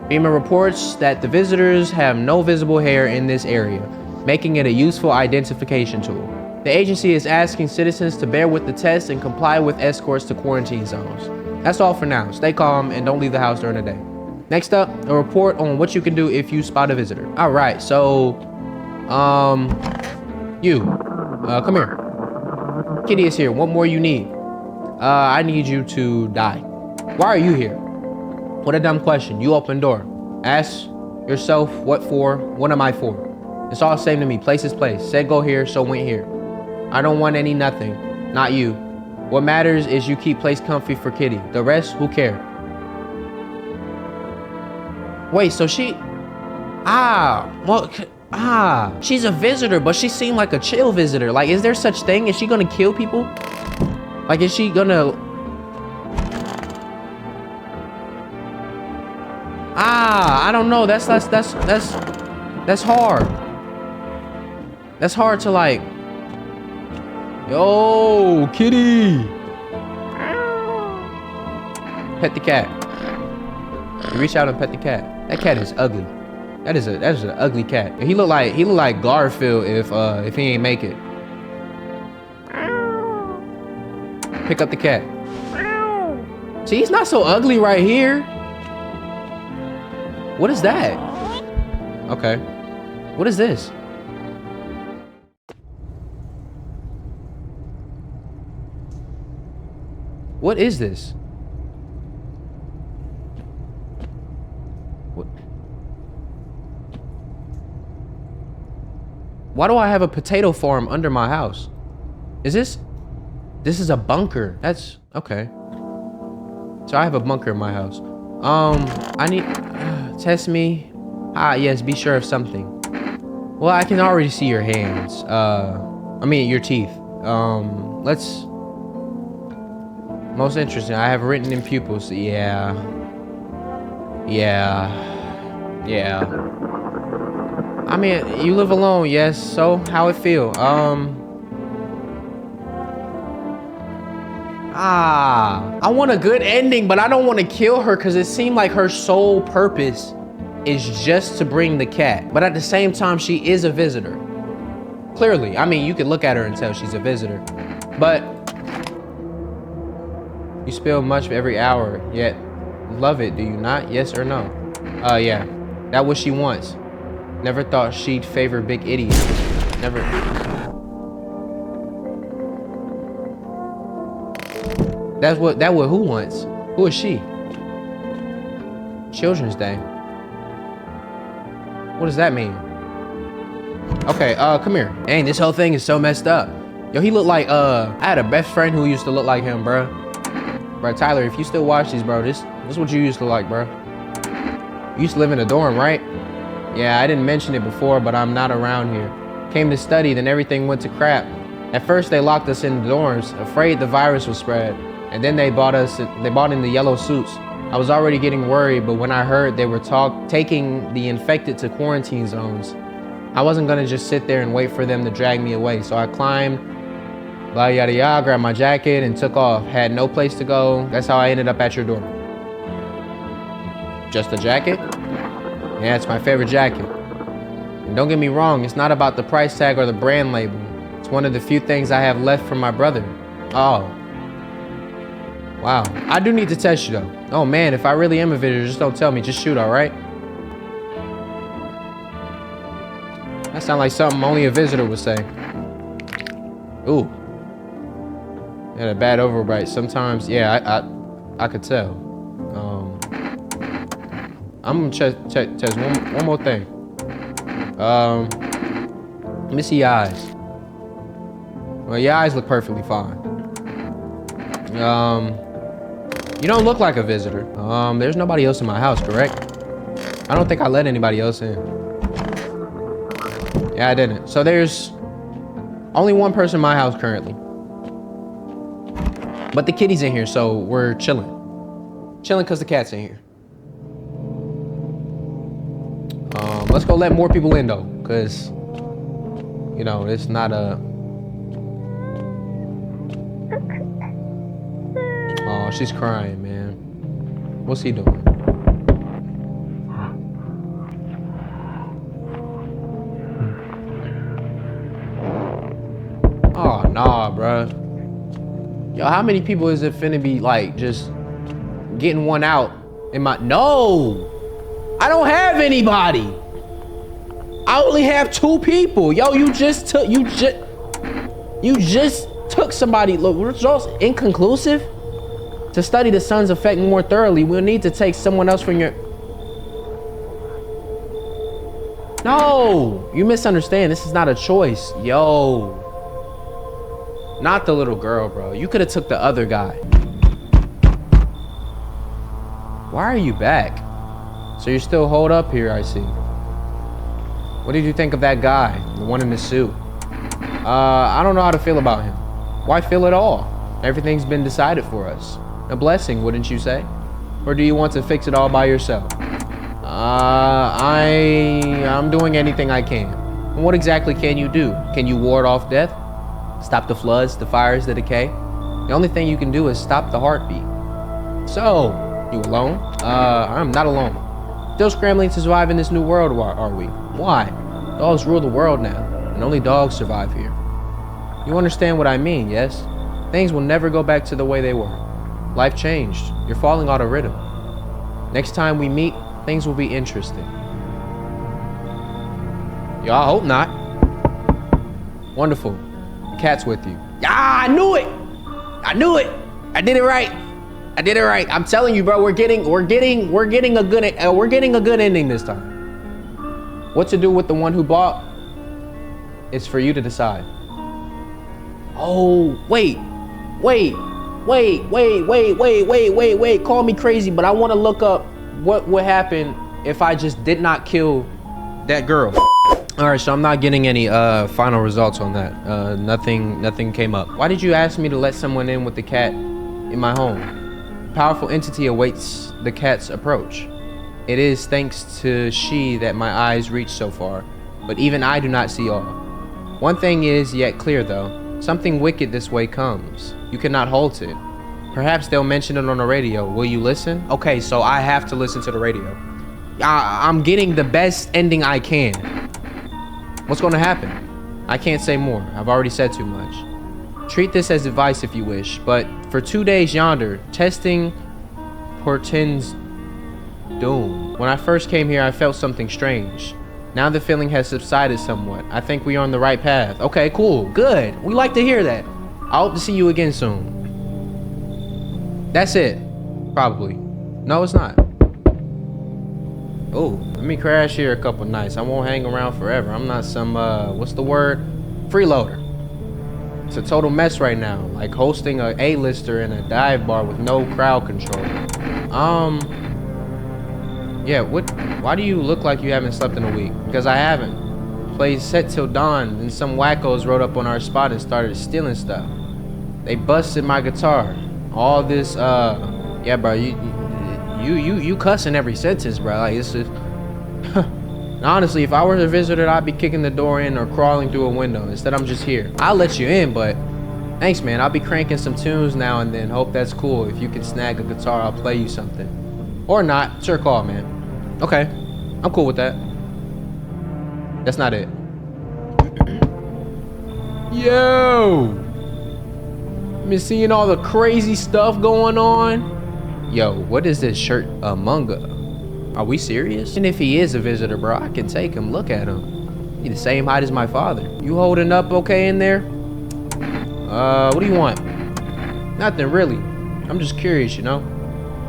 FEMA reports that the visitors have no visible hair in this area, making it a useful identification tool. The agency is asking citizens to bear with the test and comply with escorts to quarantine zones. That's all for now. Stay calm and don't leave the house during the day. Next up, a report on what you can do if you spot a visitor. All right, so, come here. Kitty is here. What more you need? I need you to die. Why are you here? What a dumb question. You open door. Ask yourself, what for? What am I for? It's all the same to me. Place is place. Said go here, so went here. I don't want any nothing. Not you. What matters is you keep place comfy for Kitty. The rest, who care? Wait, so she... she's a visitor, but she seemed like a chill visitor. Like, is there such thing? Is she gonna kill people? Like, is she gonna... I don't know. That's hard. That's hard to like. Yo, Kitty. Pet the cat. You reach out and pet the cat. That cat is ugly. That is an ugly cat. He look like Garfield if he ain't make it. Pick up the cat. See, he's not so ugly right here. What is that? Okay. What is this? What is this? What? Why do I have a potato farm under my house? Is this is a bunker. That's okay. So I have a bunker in my house. I need test me. Yes, be sure of something. Well, I can already see your hands. I mean your teeth. Let's most interesting. I have written in pupils. Yeah. I mean, you live alone, yes. So how it feel? I want a good ending, but I don't want to kill her because it seemed like her sole purpose is just to bring the cat. But at the same time, she is a visitor. Clearly, I mean, you can look at her and tell she's a visitor. But you spill much every hour, yet love it, do you not? Yes or no? Yeah, that what she wants. Never thought she'd favor big idiots. Never. That what who wants? Who is she? Children's Day. What does that mean? Okay, come here. Dang, this whole thing is so messed up. Yo, he looked like, I had a best friend who used to look like him, bro. Bro, Tyler, if you still watch these, bro, this is what you used to like, bro. You used to live in a dorm, right? Yeah, I didn't mention it before, but I'm not around here. Came to study, then everything went to crap. At first, they locked us in the dorms, afraid the virus would spread. And then they bought in the yellow suits. I was already getting worried, but when I heard they were taking the infected to quarantine zones, I wasn't gonna just sit there and wait for them to drag me away. So I climbed, blah, yada, yada, grabbed my jacket and took off. Had no place to go. That's how I ended up at your door. Just a jacket? Yeah, it's my favorite jacket. And don't get me wrong, it's not about the price tag or the brand label. It's one of the few things I have left from my brother. Oh. Wow. I do need to test you though. Oh man, if I really am a visitor, just don't tell me. Just shoot, all right? That sounds like something only a visitor would say. Ooh. Had a bad overbite. Sometimes, yeah, I could tell. I'm gonna test one more thing. Let me see your eyes. Well, your eyes look perfectly fine. You don't look like a visitor. There's nobody else in my house, correct? I don't think I let anybody else in. Yeah, I didn't. So there's only one person in my house currently. But the kitty's in here, so we're chilling. Chilling because the cat's in here. Let's go let more people in though, because, you know, it's not a... Oh, she's crying, man. What's he doing? Oh, nah, bruh. Yo, how many people is it finna be, like, just getting one out in my... No! I don't have anybody! I only have 2 people. Yo, you just took somebody. Look, results inconclusive. To study the sun's effect more thoroughly, we'll need to take someone else from your... No, you misunderstand. This is not a choice. Yo. Not the little girl, bro. You could have took the other guy. Why are you back? So you're still holed up here, I see. What did you think of that guy? The one in the suit? I don't know how to feel about him. Why feel at all? Everything's been decided for us. A blessing, wouldn't you say? Or do you want to fix it all by yourself? I'm doing anything I can. And what exactly can you do? Can you ward off death? Stop the floods, the fires, the decay? The only thing you can do is stop the heartbeat. So, you alone? I'm not alone. Still scrambling to survive in this new world, are we? Why? Dogs rule the world now, and only dogs survive here. You understand what I mean, yes? Things will never go back to the way they were. Life changed. You're falling out of rhythm. Next time we meet, things will be interesting. Yeah, I hope not. Wonderful. The cat's with you. Ah, I knew it! I knew it! I did it right. I did it right. I'm telling you, bro, we're getting a good ending this time. What to do with the one who bought? It's for you to decide. Oh, wait. Call me crazy, but I want to look up what would happen if I just did not kill that girl. All right, so I'm not getting any final results on that. Nothing came up. Why did you ask me to let someone in with the cat in my home? A powerful entity awaits the cat's approach. It is thanks to she that my eyes reach so far, but even I do not see all. One thing is yet clear though, something wicked this way comes. You cannot halt it. Perhaps they'll mention it on the radio. Will you listen? Okay, so I have to listen to the radio. I'm getting the best ending I can. What's gonna happen? I can't say more. I've already said too much. Treat this as advice if you wish, but for 2 days yonder, testing portends doom. When I first came here, I felt something strange. Now the feeling has subsided somewhat. I think we are on the right path. Okay, cool, good. We like to hear that. I hope to see you again soon. That's it. Probably. No, it's not. Oh, let me crash here a couple nights. I won't hang around forever. I'm not some, what's the word? Freeloader. It's a total mess right now. Like hosting a A-lister in a dive bar with no crowd control. Yeah, why do you look like you haven't slept in a week? Because I haven't. Played set till dawn, then some wackos rode up on our spot and started stealing stuff. They busted my guitar. All this, yeah, bro, you cussing every sentence, bro. Like, it's just... Honestly, if I were a visitor, I'd be kicking the door in or crawling through a window. Instead, I'm just here. I'll let you in, but... Thanks, man. I'll be cranking some tunes now and then. Hope that's cool. If you can snag a guitar, I'll play you something. Or not. It's your call, man. Okay. I'm cool with that. That's not it. Yo! Been seeing all the crazy stuff going on? Yo, what is this shirt among us? Are we serious? And if he is a visitor, bro, I can take him. Look at him. He's the same height as my father. You holding up okay in there? What do you want? Nothing really. I'm just curious, you know?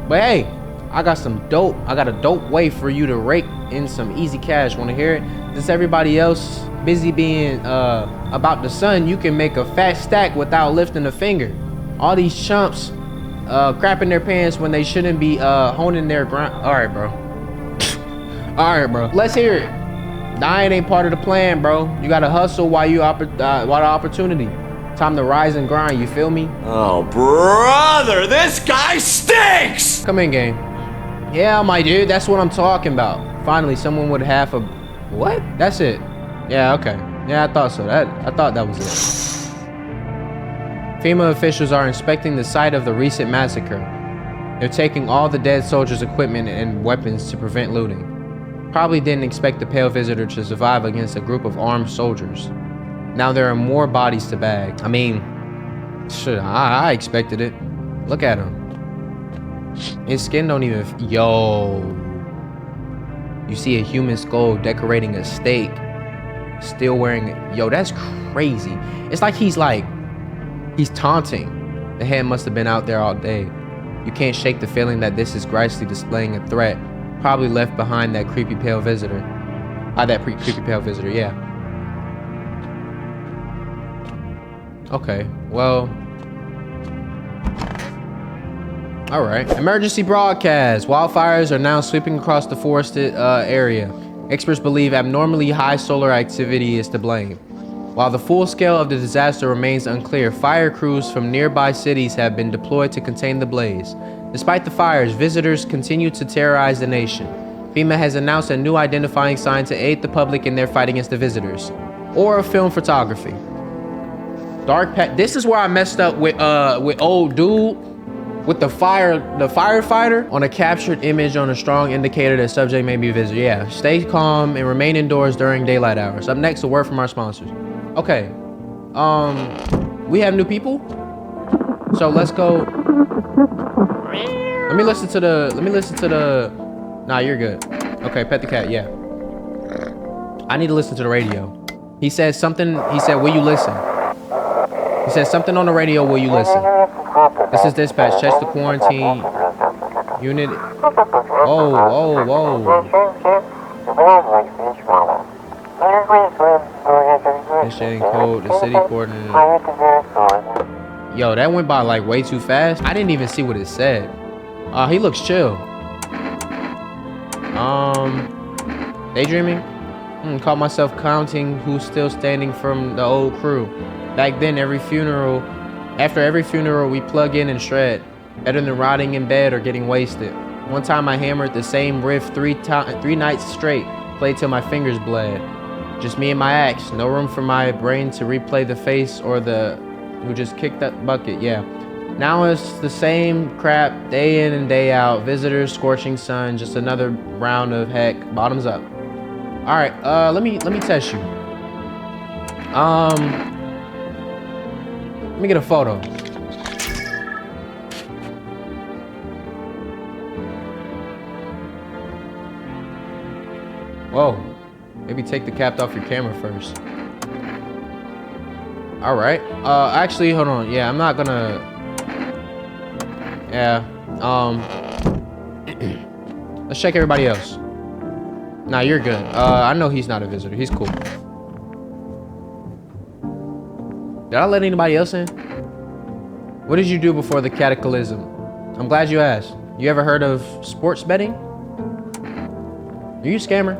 But hey, I got a dope way for you to rake in some easy cash. Wanna hear it? Since everybody else busy being about the sun, you can make a fat stack without lifting a finger. All these chumps crapping their pants when they shouldn't be honing their grind. All right, bro. All right, bro. Let's hear it. Dying ain't part of the plan, bro. You gotta hustle while while the opportunity. Time to rise and grind, you feel me? Oh, brother, this guy stinks! Come in, game. Yeah, my dude, that's what I'm talking about. Finally, someone with half a... What? That's it. Yeah, okay. Yeah, I thought so. I thought that was it. FEMA officials are inspecting the site of the recent massacre. They're taking all the dead soldiers' equipment and weapons to prevent looting. Probably didn't expect the pale visitor to survive against a group of armed soldiers. Now there are more bodies to bag. I mean, shit, I expected it. Look at him. His skin don't even... Yo. You see a human skull decorating a stake. Still wearing it. Yo, that's crazy. It's like he's taunting. The head must have been out there all day. You can't shake the feeling that this is Griceley displaying a threat. Probably left behind that creepy pale visitor. Creepy pale visitor, yeah. Okay, well. Alright. Emergency broadcast. Wildfires are now sweeping across the forested area. Experts believe abnormally high solar activity is to blame. While the full scale of the disaster remains unclear, fire crews from nearby cities have been deployed to contain the blaze. Despite the fires, visitors continue to terrorize the nation. FEMA has announced a new identifying sign to aid the public in their fight against the visitors. Or film photography. This is where I messed up with old dude with the firefighter on a captured image on a strong indicator that subject may be a visitor. Yeah, stay calm and remain indoors during daylight hours. Up next, a word from our sponsors. Okay, we have new people, so let's go. Let me listen to the. Nah, you're good. Okay, pet the cat. Yeah, I need to listen to the radio. He said something. He said, "Will you listen?" He said something on the radio. Will you listen? This is dispatch. Check the quarantine unit. Whoa. Initiating code. The city coordinator. Yo, that went by like way too fast. I didn't even see what it said. He looks chill. Daydreaming? Caught myself counting who's still standing from the old crew. Back then, after every funeral, we plug in and shred. Better than rotting in bed or getting wasted. One time I hammered the same riff three nights straight. Played till my fingers bled. Just me and my axe. No room for my brain to replay the face or the who just kicked that bucket. Yeah. Now it's the same crap day in and day out. Visitors, scorching sun, just another round of heck. Bottoms up. All right. Let me test you. Let me get a photo. Whoa. Maybe take the cap off your camera first. All right. Actually, hold on. Yeah, I'm not gonna. Yeah. Let's check everybody else. Nah, you're good. I know he's not a visitor. He's cool. Did I let anybody else in? What did you do before the cataclysm? I'm glad you asked. You ever heard of sports betting? Are you a scammer?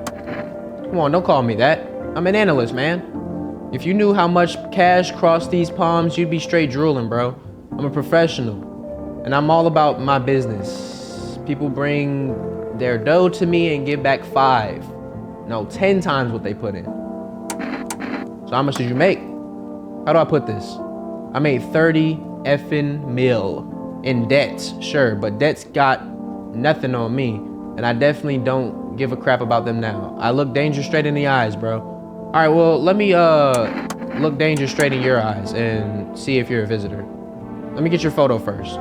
Come on, don't call me that. I'm an analyst, man. If you knew how much cash crossed these palms, you'd be straight drooling, bro. I'm a professional, and I'm all about my business. People bring their dough to me and give back 10 times what they put in. So how much did you make? How do I put this? I made 30 effing mil in debts, sure, but debts got nothing on me, and I definitely don't give a crap about them now. I look danger straight in the eyes, bro. All right, well, let me look danger straight in your eyes and see if you're a visitor. Let me get your photo first.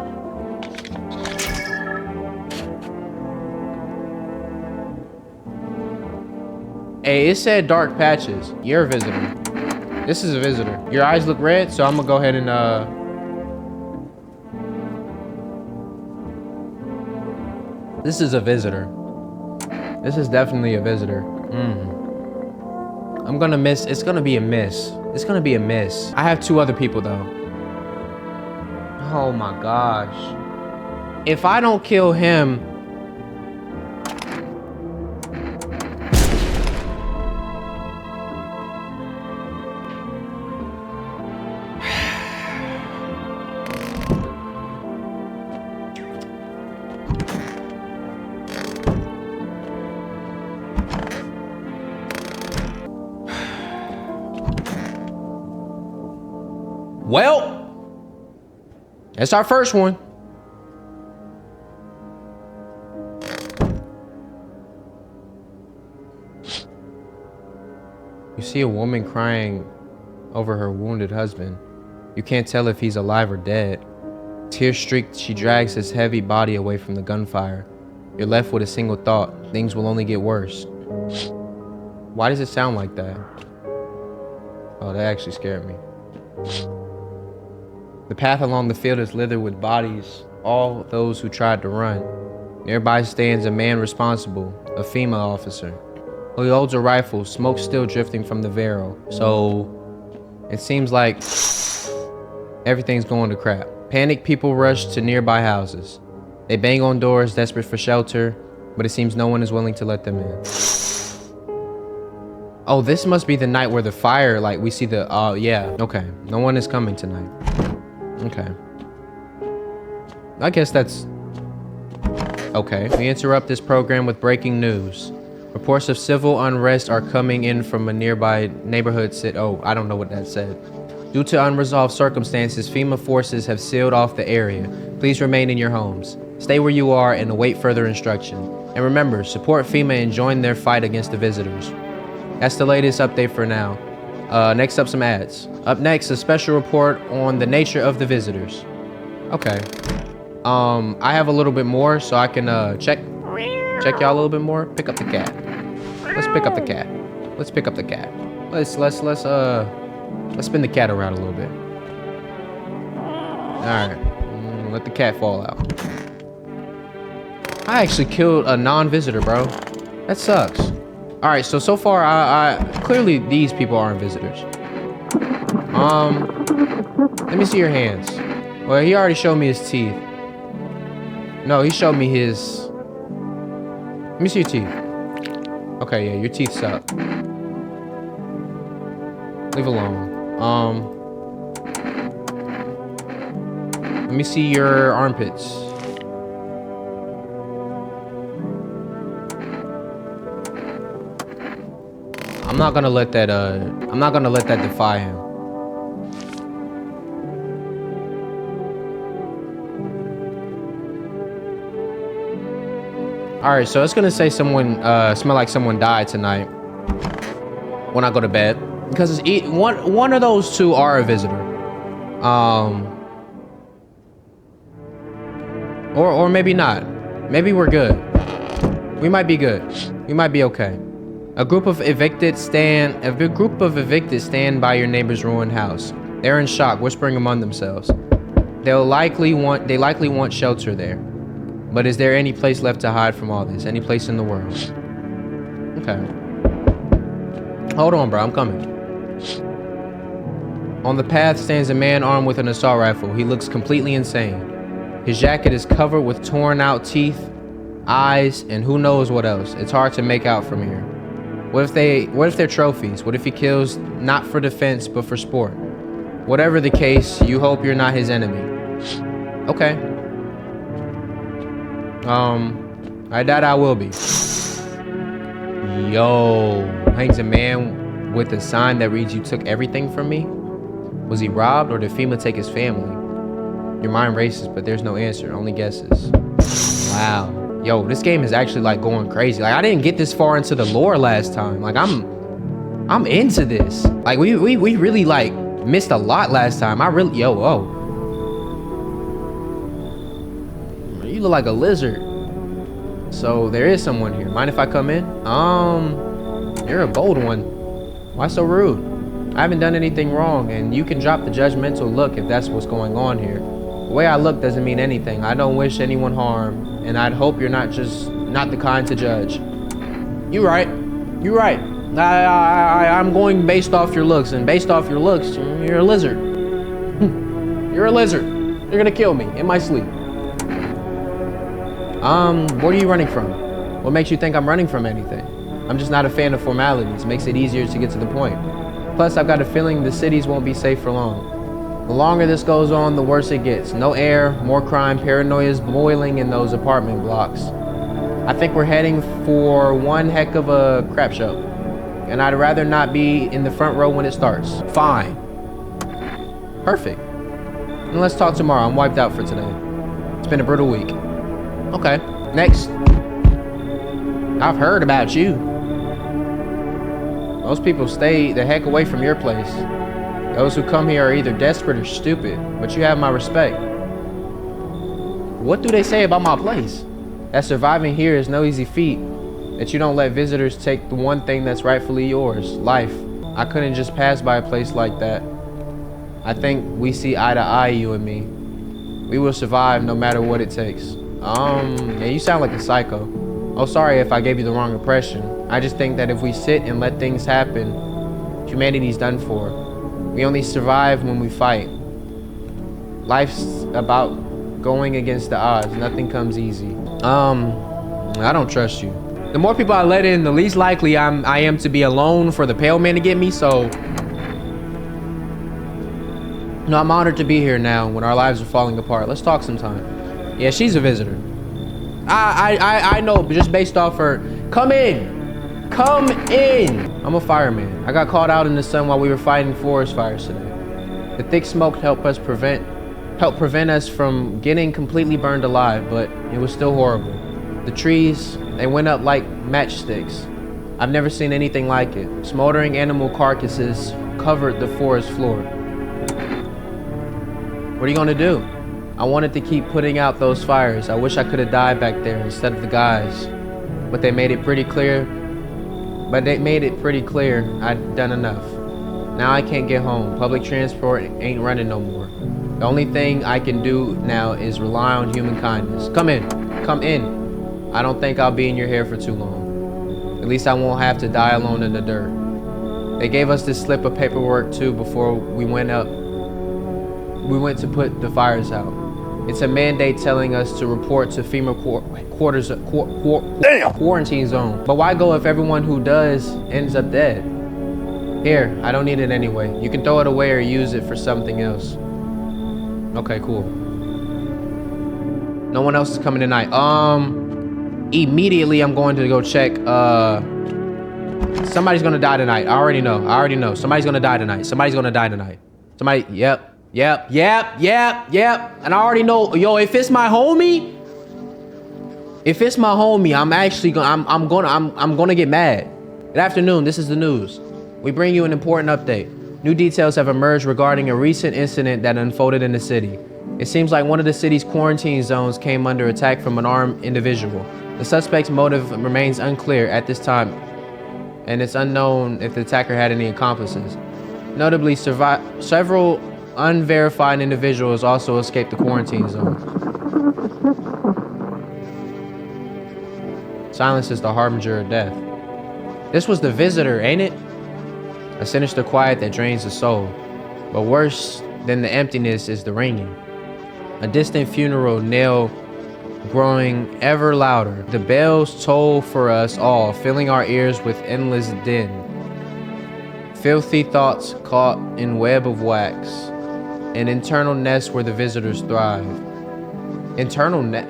Hey, it said dark patches. You're a visitor. This is a visitor. Your eyes look red, so I'm gonna go ahead and This is a visitor. This is definitely a visitor. I'm gonna miss. It's gonna be a miss. It's gonna be a miss. I have 2 other people though. Oh my gosh. If I don't kill him... Well, that's our first one. You see a woman crying over her wounded husband. You can't tell if he's alive or dead. Tear-streaked, she drags his heavy body away from the gunfire. You're left with a single thought: things will only get worse. Why does it sound like that? Oh, that actually scared me. The path along the field is littered with bodies, all those who tried to run. Nearby stands a man responsible, a FEMA officer. He holds a rifle, smoke still drifting from the barrel. So, it seems like everything's going to crap. Panicked people rush to nearby houses. They bang on doors, desperate for shelter, but it seems no one is willing to let them in. Oh, this must be the night where the fire, like, we see the, yeah. Okay, no one is coming tonight. Okay. I guess that's... Okay, we interrupt this program with breaking news. Reports of civil unrest are coming in from a nearby neighborhood Oh, I don't know what that said. Due to unresolved circumstances, FEMA forces have sealed off the area. Please remain in your homes. Stay where you are and await further instruction. And remember, support FEMA and join their fight against the visitors. That's the latest update for now. Next up, some ads. Up next, a special report on the nature of the visitors. Okay. I have a little bit more, so I can check y'all a little bit more. Pick up the cat. Let's pick up the cat. Let's pick up the cat. Let's spin the cat around a little bit. All right. Let the cat fall out. I actually killed a non-visitor, bro. That sucks. All right, so far, I clearly these people aren't visitors. Let me see your hands. Well, he already showed me his teeth. No, he showed me his... Let me see your teeth. Okay, yeah, your teeth suck. Leave alone. Let me see your armpits. I'm not gonna let that defy him. Alright, so it's gonna say someone, smell like someone died tonight when I go to bed. Because it's one of those two are a visitor. Or maybe not. Maybe we're good. We might be good. We might be okay. A group of evicted stand by your neighbor's ruined house. They're in shock, whispering among themselves. They likely want shelter there. But is there any place left to hide from all this? Any place in the world? Okay. Hold on, bro. I'm coming. On the path stands a man armed with an assault rifle. He looks completely insane. His jacket is covered with torn out teeth, eyes, and who knows what else. It's hard to make out from here. What if they're trophies? What if he kills not for defense, but for sport? Whatever the case, you hope you're not his enemy. Okay. I doubt I will be. Yo, hangs a man with a sign that reads, "You took everything from me." Was he robbed, or did FEMA take his family? Your mind races, but there's no answer, only guesses. Wow. Yo, this game is actually like going crazy. Like I didn't get this far into the lore last time. Like I'm into this. Like we really like missed a lot last time. Whoa. You look like a lizard. So there is someone here. Mind if I come in? You're a bold one. Why so rude? I haven't done anything wrong, and you can drop the judgmental look if that's what's going on here. The way I look doesn't mean anything. I don't wish anyone harm, and I'd hope you're not the kind to judge. You're right. You're right. I'm going based off your looks, and based off your looks, you're a lizard. You're a lizard. You're gonna kill me in my sleep. What are you running from? What makes you think I'm running from anything? I'm just not a fan of formalities. Makes it easier to get to the point. Plus, I've got a feeling the cities won't be safe for long. The longer this goes on, the worse it gets. No air, more crime, paranoia is boiling in those apartment blocks. I think we're heading for one heck of a crap show. And I'd rather not be in the front row when it starts. Fine. Perfect. And let's talk tomorrow. I'm wiped out for today. It's been a brutal week. Okay, next. I've heard about you. Most people stay the heck away from your place. Those who come here are either desperate or stupid, but you have my respect. What do they say about my place? That surviving here is no easy feat. That you don't let visitors take the one thing that's rightfully yours, life. I couldn't just pass by a place like that. I think we see eye to eye, you and me. We will survive no matter what it takes. Yeah, you sound like a psycho. Oh, sorry if I gave you the wrong impression. I just think that if we sit and let things happen, humanity's done for. We only survive when we fight. Life's about going against the odds. Nothing comes easy. I don't trust you. The more people I let in, the least likely I am to be alone for the pale man to get me, so. No, I'm honored to be here now when our lives are falling apart. Let's talk sometime. Yeah, she's a visitor. I know, but just based off her. Come in. Come in. I'm a fireman. I got caught out in the sun while we were fighting forest fires today. The thick smoke helped prevent us from getting completely burned alive, but it was still horrible. The trees, they went up like matchsticks. I've never seen anything like it. Smoldering animal carcasses covered the forest floor. What are you gonna do? I wanted to keep putting out those fires. I wish I could have died back there instead of the guys. But they made it pretty clear I'd done enough. Now I can't get home. Public transport ain't running no more. The only thing I can do now is rely on human kindness. Come in. Come in. I don't think I'll be in your hair for too long. At least I won't have to die alone in the dirt. They gave us this slip of paperwork too before we went to put the fires out. It's a mandate telling us to report to FEMA quarantine zone. But why go if everyone who does ends up dead? Here, I don't need it anyway. You can throw it away or use it for something else. Okay, cool. No one else is coming tonight. Immediately I'm going to go check. Somebody's gonna die tonight. I already know. Somebody's gonna die tonight. Somebody, yep. And I already know, yo, if it's my homie, I'm gonna get mad. Good afternoon, this is the news. We bring you an important update. New details have emerged regarding a recent incident that unfolded in the city. It seems like one of the city's quarantine zones came under attack from an armed individual. The suspect's motive remains unclear at this time, and it's unknown if the attacker had any accomplices. Notably, several unverified individuals also escaped the quarantine zone. Silence is the harbinger of death. This was the visitor, ain't it? A sinister quiet that drains the soul. But worse than the emptiness is the ringing. A distant funeral knell growing ever louder. The bells toll for us all, filling our ears with endless din. Filthy thoughts caught in web of wax. An internal nest where the visitors thrive. Internal nest.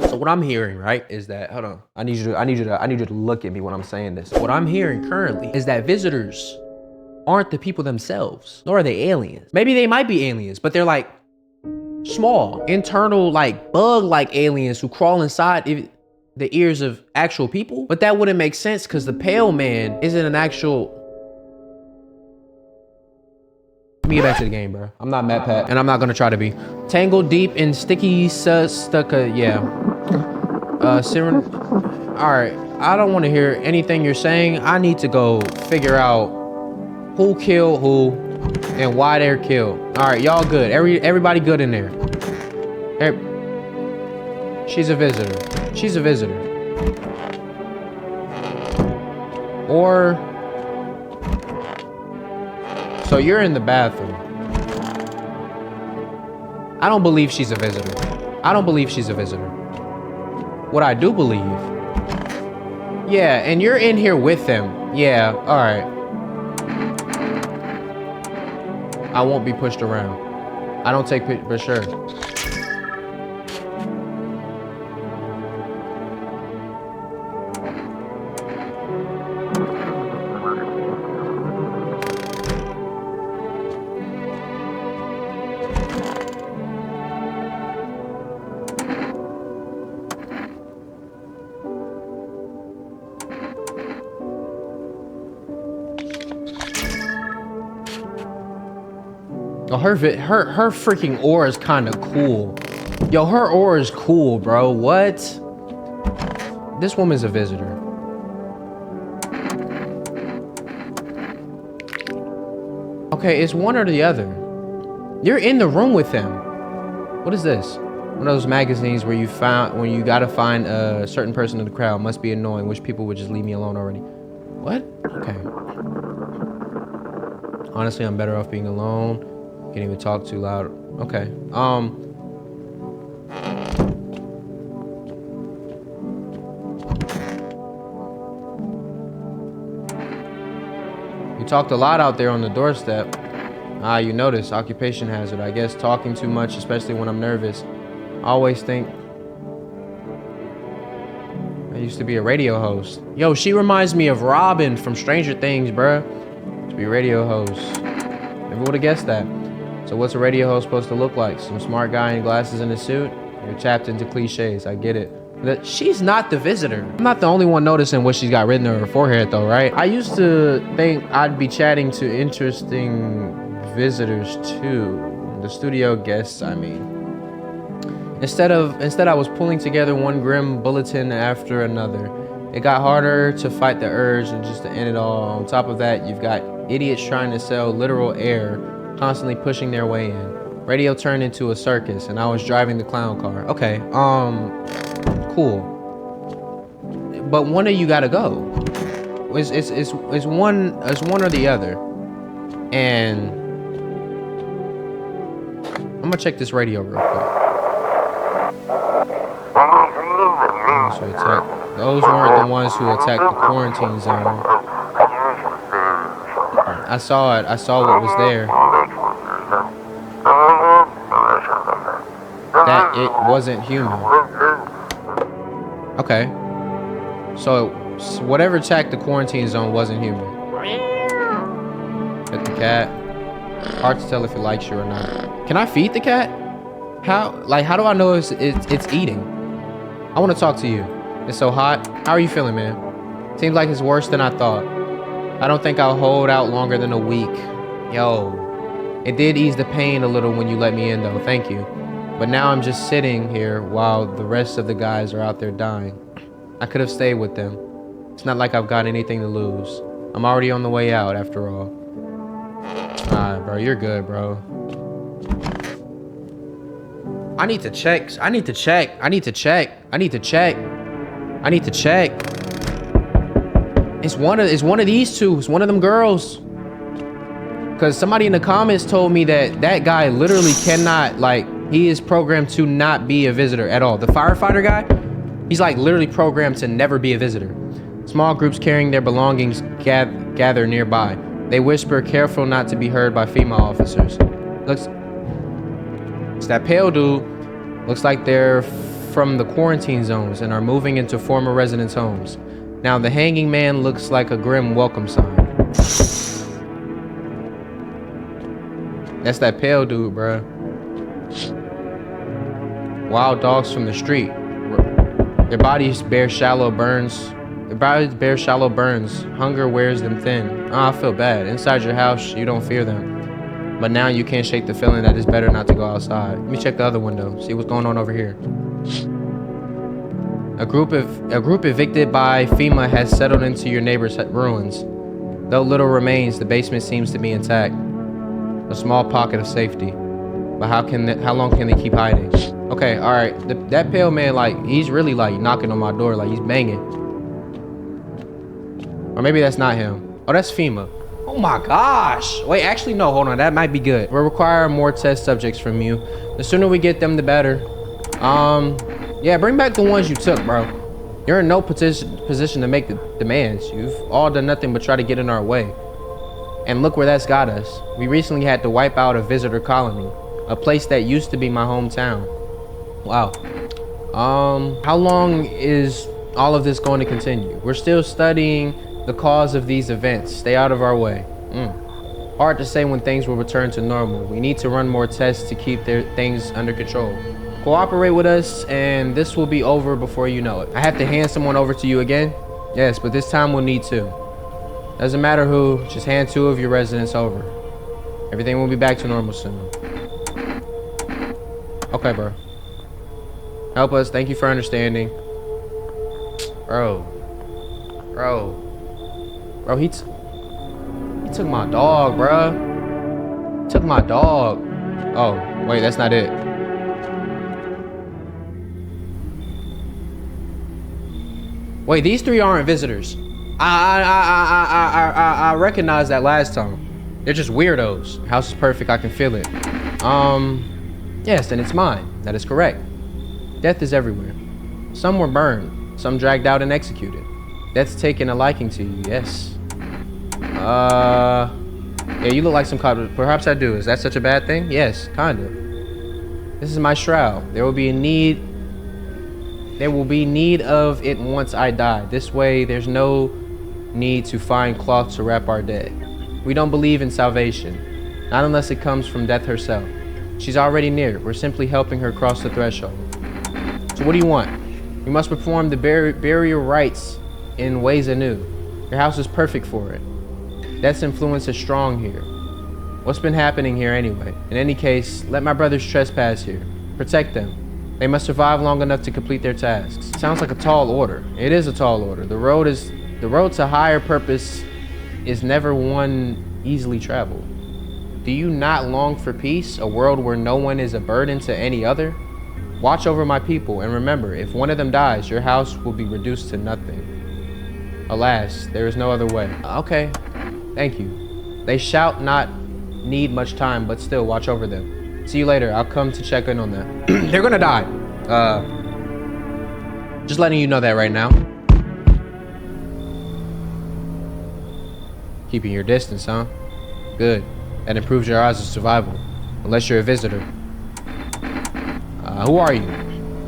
So what I'm hearing, right, is that, hold on. I need you to look at me when I'm saying this. What I'm hearing currently is that visitors aren't the people themselves, nor are they aliens. Maybe they might be aliens, but they're like small, internal, like bug-like aliens who crawl inside the ears of actual people. But that wouldn't make sense because the pale man isn't an actual. Let me get back to the game, bro. I'm not Matt Pat, and I'm not gonna try to be. Tangled deep in sticky yeah. Alright, I don't want to hear anything you're saying. I need to go figure out who killed who and why they're killed. Alright, y'all good. Everybody good in there. She's a visitor. Or So you're in the bathroom. I don't believe she's a visitor. I don't believe she's a visitor. What I do believe. Yeah, and you're in here with them. Yeah, all right. I won't be pushed around. I don't take pictures, for sure. Oh, her freaking aura is kind of cool. Yo, her aura is cool, bro. What? This woman's a visitor. Okay, it's one or the other. You're in the room with them. What is this? One of those magazines where you gotta find a certain person in the crowd. Must be annoying. Wish people would just leave me alone already. What? Okay. Honestly, I'm better off being alone. Can't even talk too loud. Okay. You talked a lot out there on the doorstep. Ah, you notice, occupation hazard. I guess talking too much, especially when I'm nervous. I always think I used to be a radio host. Yo, she reminds me of Robin from Stranger Things, bruh. To be a radio host. Never would have guessed that. So what's a radio host supposed to look like? Some smart guy in glasses and a suit? You're tapped into cliches, I get it. She's not the visitor. I'm not the only one noticing what she's got written on her forehead though, right? I used to think I'd be chatting to interesting visitors too. The studio guests, I mean. Instead I was pulling together one grim bulletin after another. It got harder to fight the urge and just to end it all. On top of that, you've got idiots trying to sell literal air, constantly pushing their way in. Radio turned into a circus and I was driving the clown car. Okay, cool. But one of you gotta go. It's one or the other. And I'm gonna check this radio real quick. Those weren't the ones who attacked the quarantine zone. I saw it. I saw what was there. That it wasn't human. Okay. So whatever attacked the quarantine zone wasn't human. Pet the cat. Hard to tell if it likes you or not. Can I feed the cat? How do I know it's eating? I want to talk to you. It's so hot. How are you feeling, man? Seems like it's worse than I thought. I don't think I'll hold out longer than a week. Yo, it did ease the pain a little when you let me in though, thank you. But now I'm just sitting here while the rest of the guys are out there dying. I could have stayed with them. It's not like I've got anything to lose. I'm already on the way out after all. Alright, bro, you're good, bro. I need to check. It's one of these two. It's one of them girls. Cause somebody in the comments told me that guy literally cannot, like, he is programmed to not be a visitor at all. The firefighter guy, he's like literally programmed to never be a visitor. Small groups carrying their belongings gather nearby. They whisper, careful not to be heard by female officers. It's that pale dude. Looks like they're from the quarantine zones and are moving into former residents' homes. Now the hanging man looks like a grim welcome sign. That's that pale dude, bruh. Wild dogs from the street. Their bodies bear shallow burns. Hunger wears them thin. Oh, I feel bad. Inside your house, you don't fear them. But now you can't shake the feeling that it's better not to go outside. Let me check the other window. See what's going on over here. A group evicted by FEMA has settled into your neighbor's ruins. Though little remains, the basement seems to be intact. A small pocket of safety. But how long can they keep hiding? Okay, all right. That pale man, like, he's really like knocking on my door, like he's banging. Or maybe that's not him. Oh, that's FEMA. Oh my gosh. Wait, actually, no, hold on. That might be good. We'll require more test subjects from you. The sooner we get them, the better. Yeah, bring back the ones you took, bro. You're in no position to make the demands. You've all done nothing but try to get in our way. And look where that's got us. We recently had to wipe out a visitor colony, a place that used to be my hometown. Wow. How long is all of this going to continue? We're still studying the cause of these events. Stay out of our way. Hard to say when things will return to normal. We need to run more tests to keep things under control. Cooperate with us and this will be over before you know it. I have to hand someone over to you again? Yes, but this time we'll need two. Doesn't matter who, just hand two of your residents over. Everything will be back to normal soon. Okay, bro. Help us. Thank you for understanding. Bro, he took my dog, bro. Took my dog. Oh, wait, that's not it. Wait, these three aren't visitors. I recognized that last time. They're just weirdos. House is perfect, I can feel it. Yes, and it's mine. That is correct. Death is everywhere. Some were burned, some dragged out and executed. Death's taken a liking to you, yes. Yeah, you look like some cop. Perhaps I do. Is that such a bad thing? Yes, kinda. This is my shroud. There will be need of it once I die. This way, there's no need to find cloth to wrap our dead. We don't believe in salvation, not unless it comes from death herself. She's already near. We're simply helping her cross the threshold. So what do you want? We must perform the burial rites in ways anew. Your house is perfect for it. Death's influence is strong here. What's been happening here anyway? In any case, let my brothers trespass here. Protect them. They must survive long enough to complete their tasks. Sounds like a tall order. It is a tall order. The road to higher purpose is never one easily traveled. Do you not long for peace, a world where no one is a burden to any other? Watch over my people, and remember, if one of them dies, your house will be reduced to nothing. Alas, there is no other way. Okay, thank you. They shall not need much time, but still watch over them. See you later. I'll come to check in on them. They're gonna die. Just letting you know that right now. Keeping your distance, huh? Good. That improves your odds of survival. Unless you're a visitor. Who are you?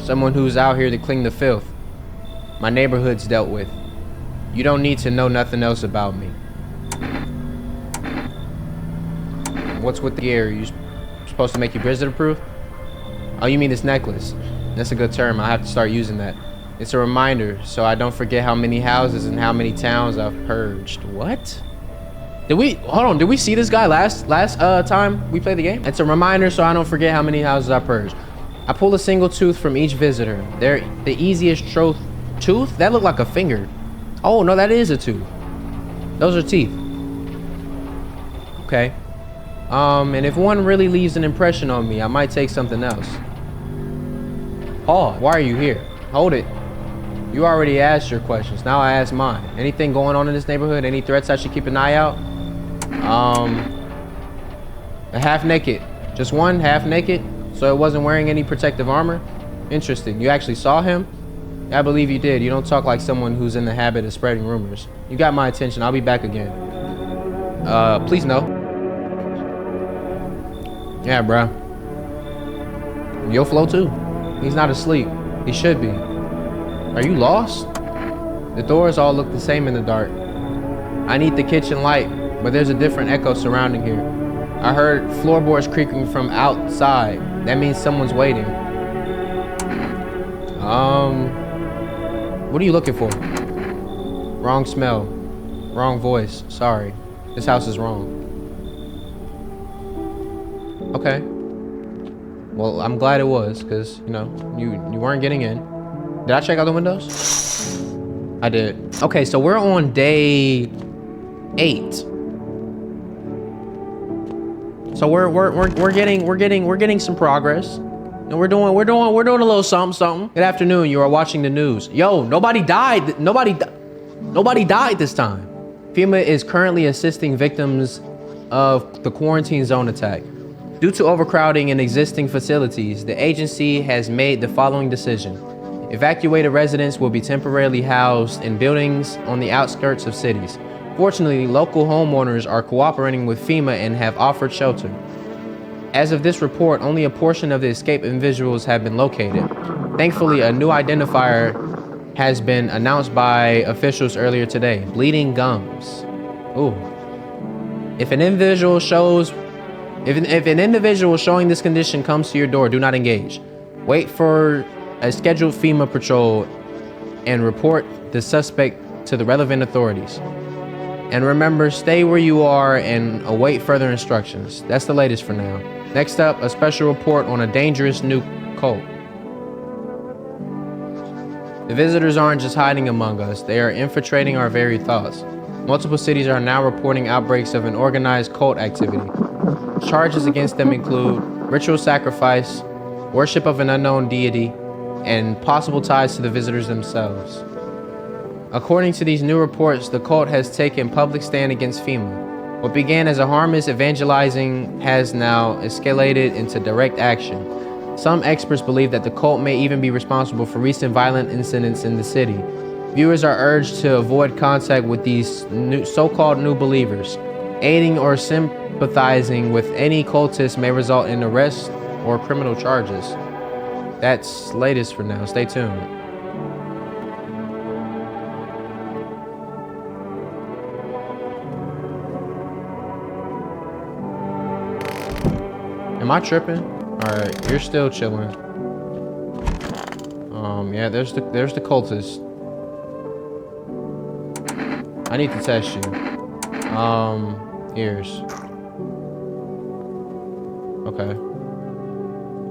Someone who's out here to clean the filth. My neighborhood's dealt with. You don't need to know nothing else about me. What's with the gear? You supposed to make you visitor proof? Oh, you mean this necklace? That's a good term. I'll have to start using that. It's a reminder so I don't forget how many houses and how many towns I've purged. What? Did we see this guy last time we played the game? It's a reminder so I don't forget how many houses I purged. I pull a single tooth from each visitor. They're the easiest tooth? That looked like a finger. Oh, no, that is a tooth. Those are teeth. Okay. And if one really leaves an impression on me, I might take something else. Paul, why are you here? Hold it. You already asked your questions. Now I ask mine. Anything going on in this neighborhood? Any threats I should keep an eye out? A half naked. Just one half naked? So it wasn't wearing any protective armor? Interesting. You actually saw him? I believe you did. You don't talk like someone who's in the habit of spreading rumors. You got my attention. I'll be back again. Please no. Yeah, bruh. You'll flow too. He's not asleep. He should be. Are you lost? The doors all look the same in the dark. I need the kitchen light, but there's a different echo surrounding here. I heard floorboards creaking from outside. That means someone's waiting. What are you looking for? Wrong smell. Wrong voice. Sorry. This house is wrong. Okay. Well, I'm glad it was, because, you know, you weren't getting in. Did I check out the windows? I did. Okay, so we're on day 8. So we're getting some progress. And we're doing a little something. Good afternoon. You are watching the news. Yo, nobody died. Nobody died this time. FEMA is currently assisting victims of the quarantine zone attack. Due to overcrowding in existing facilities, the agency has made the following decision. Evacuated residents will be temporarily housed in buildings on the outskirts of cities. Fortunately, local homeowners are cooperating with FEMA and have offered shelter. As of this report, only a portion of the escaped individuals have been located. Thankfully, a new identifier has been announced by officials earlier today. Bleeding gums. Ooh. If an individual showing this condition comes to your door, do not engage. Wait for a scheduled FEMA patrol and report the suspect to the relevant authorities. And remember, stay where you are and await further instructions. That's the latest for now. Next up, a special report on a dangerous new cult. The visitors aren't just hiding among us, they are infiltrating our very thoughts. Multiple cities are now reporting outbreaks of an organized cult activity. Charges against them include ritual sacrifice, worship of an unknown deity, and possible ties to the visitors themselves. According to these new reports, the cult has taken public stand against FEMA. What began as a harmless evangelizing has now escalated into direct action. Some experts believe that the cult may even be responsible for recent violent incidents in the city. Viewers are urged to avoid contact with these so-called new believers. Aiding or sympathizing with any cultists may result in arrest or criminal charges. That's latest for now. Stay tuned. Am I tripping? Alright, you're still chilling. Yeah, there's the cultist. I need to test you. Ears. Okay.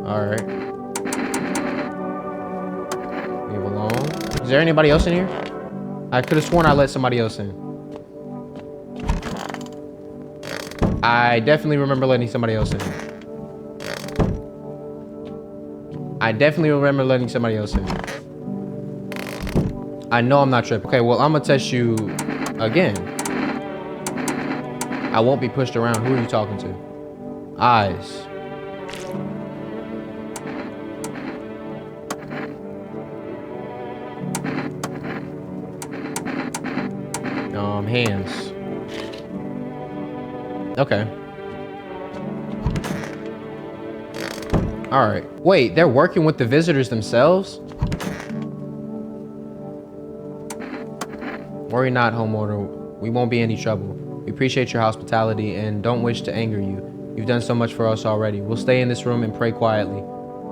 Alright. Leave alone. Is there anybody else in here? I could have sworn I let somebody else in. I definitely remember letting somebody else in. I definitely remember letting somebody else in. I know I'm not tripping. Okay, well, I'm gonna test you again. I won't be pushed around. Who are you talking to? Eyes. Hands. Okay. All right. Wait, they're working with the visitors themselves? Worry not, homeowner. We won't be in any trouble. We appreciate your hospitality and don't wish to anger you. You've done so much for us already. We'll stay in this room and pray quietly.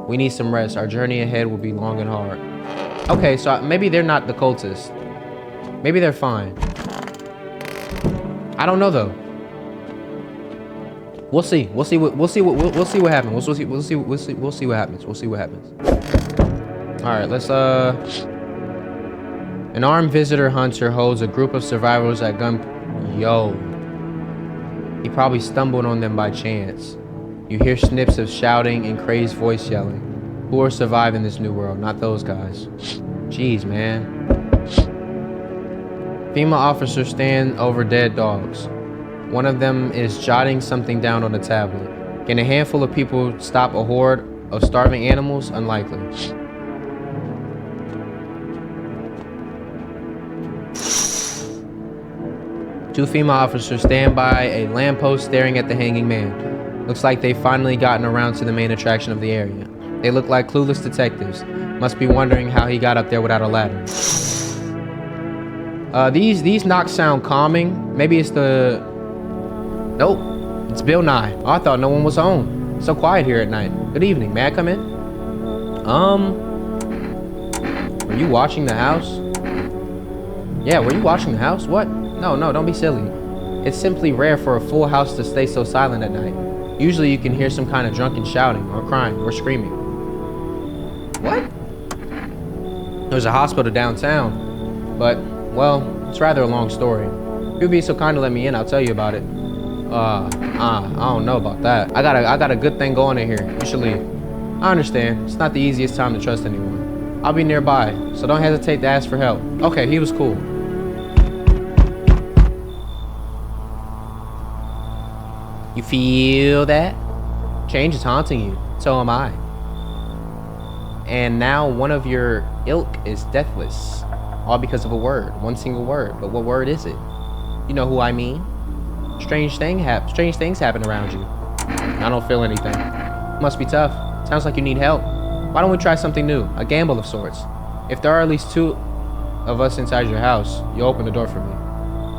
We need some rest. Our journey ahead will be long and hard. Okay, so maybe they're not the cultists. Maybe they're fine. I don't know though. We'll see. We'll see what happens. We'll see what happens. We'll see what happens. All right, let's An armed visitor hunter holds a group of survivors at gun. Yo. He probably stumbled on them by chance. You hear snips of shouting and crazed voice yelling. Who are surviving this new world? Not those guys. Jeez, man. FEMA officers stand over dead dogs. One of them is jotting something down on a tablet. Can a handful of people stop a horde of starving animals? Unlikely. Two FEMA officers stand by a lamppost staring at the hanging man. Looks like they've finally gotten around to the main attraction of the area. They look like clueless detectives. Must be wondering how he got up there without a ladder. These knocks sound calming. Maybe it's the... Nope. It's Bill Nye. Oh, I thought no one was home. It's so quiet here at night. Good evening. May I come in? Were you watching the house? Yeah, were you watching the house? What? No, don't be silly. It's simply rare for a full house to stay so silent at night. Usually you can hear some kind of drunken shouting or crying or screaming. What? There's a hospital downtown, but, well, it's rather a long story. If you'd be so kind to let me in, I'll tell you about it. I don't know about that. I got a good thing going in here. You should leave. I understand. It's not the easiest time to trust anyone. I'll be nearby, so don't hesitate to ask for help. Okay, he was cool. You feel that? Change is haunting you. So am I. And now one of your ilk is deathless. All because of a word. One single word. But what word is it? You know who I mean? Strange things happen around you. I don't feel anything. Must be tough. Sounds like you need help. Why don't we try something new? A gamble of sorts. If there are at least 2 of us inside your house, you open the door for me.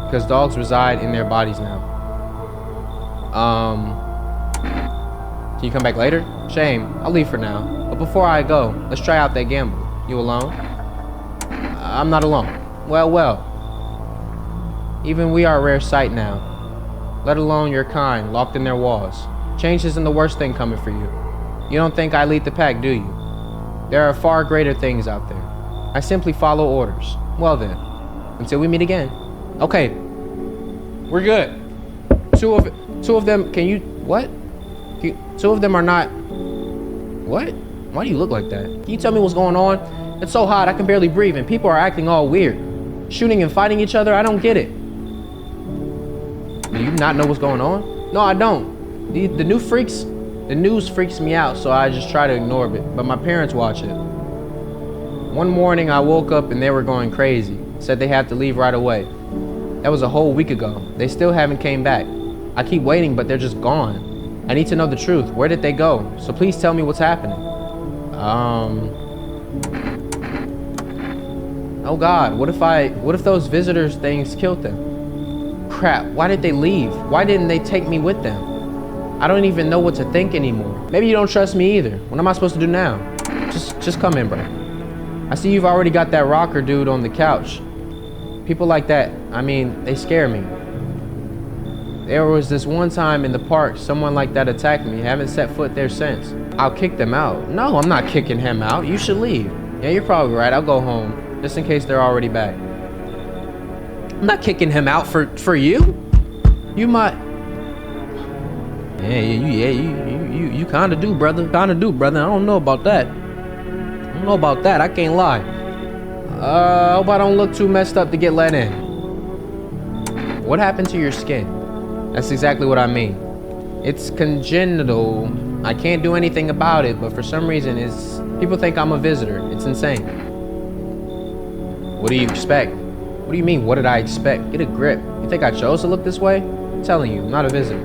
Because dogs reside in their bodies now. Can you come back later? Shame. I'll leave for now. But before I go, let's try out that gamble. You alone? I'm not alone. Well. Even we are a rare sight now. Let alone your kind, locked in their walls. Change isn't the worst thing coming for you. You don't think I lead the pack, do you? There are far greater things out there. I simply follow orders. Well then, until we meet again. Okay, we're good. Two of them, can you, what? 2 of them are not, what? Why do you look like that? Can you tell me what's going on? It's so hot, I can barely breathe, and people are acting all weird. Shooting and fighting each other, I don't get it. Do you not know what's going on? No, I don't. The news freaks me out, so I just try to ignore it, but my parents watch it. One morning I woke up and they were going crazy. Said they had to leave right away. That was a whole week ago. They still haven't came back. I keep waiting, but they're just gone. I need to know the truth. Where did they go? So please tell me what's happening. Oh God, what if those visitors things killed them? Crap, why did they leave? Why didn't they take me with them? I don't even know what to think anymore. Maybe you don't trust me either. What am I supposed to do now? Just come in, bro. I see you've already got that rocker dude on the couch. People like that, I mean, they scare me. There was this one time in the park, someone like that attacked me. Haven't set foot there since. I'll kick them out. No, I'm not kicking him out. You should leave. Yeah, you're probably right. I'll go home, just in case they're already back. I'm not kicking him out for you. You might. You kind of do, brother. I don't know about that. I can't lie. I hope I don't look too messed up to get let in. What happened to your skin? That's exactly what I mean. It's congenital. I can't do anything about it, but for some reason, people think I'm a visitor. It's insane. What do you expect? What do you mean, what did I expect? Get a grip. You think I chose to look this way? I'm telling you, I'm not a visitor.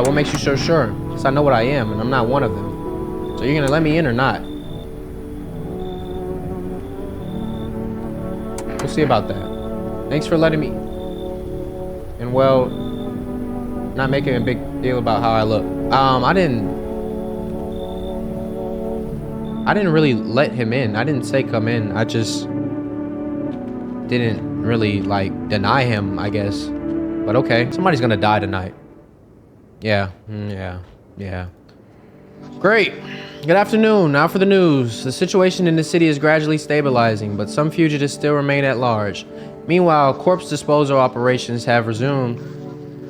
What makes you so sure? Because I know what I am, and I'm not one of them. So you're gonna let me in or not? We'll see about that. Thanks for letting me. And well, not making a big deal about how I look. I didn't really let him in. I didn't say come in. I just didn't really like deny him, I guess. But okay, somebody's gonna die tonight. Yeah. Great. Good afternoon. Now for the news. The situation in the city is gradually stabilizing, but some fugitives still remain at large. Meanwhile, corpse disposal operations have resumed,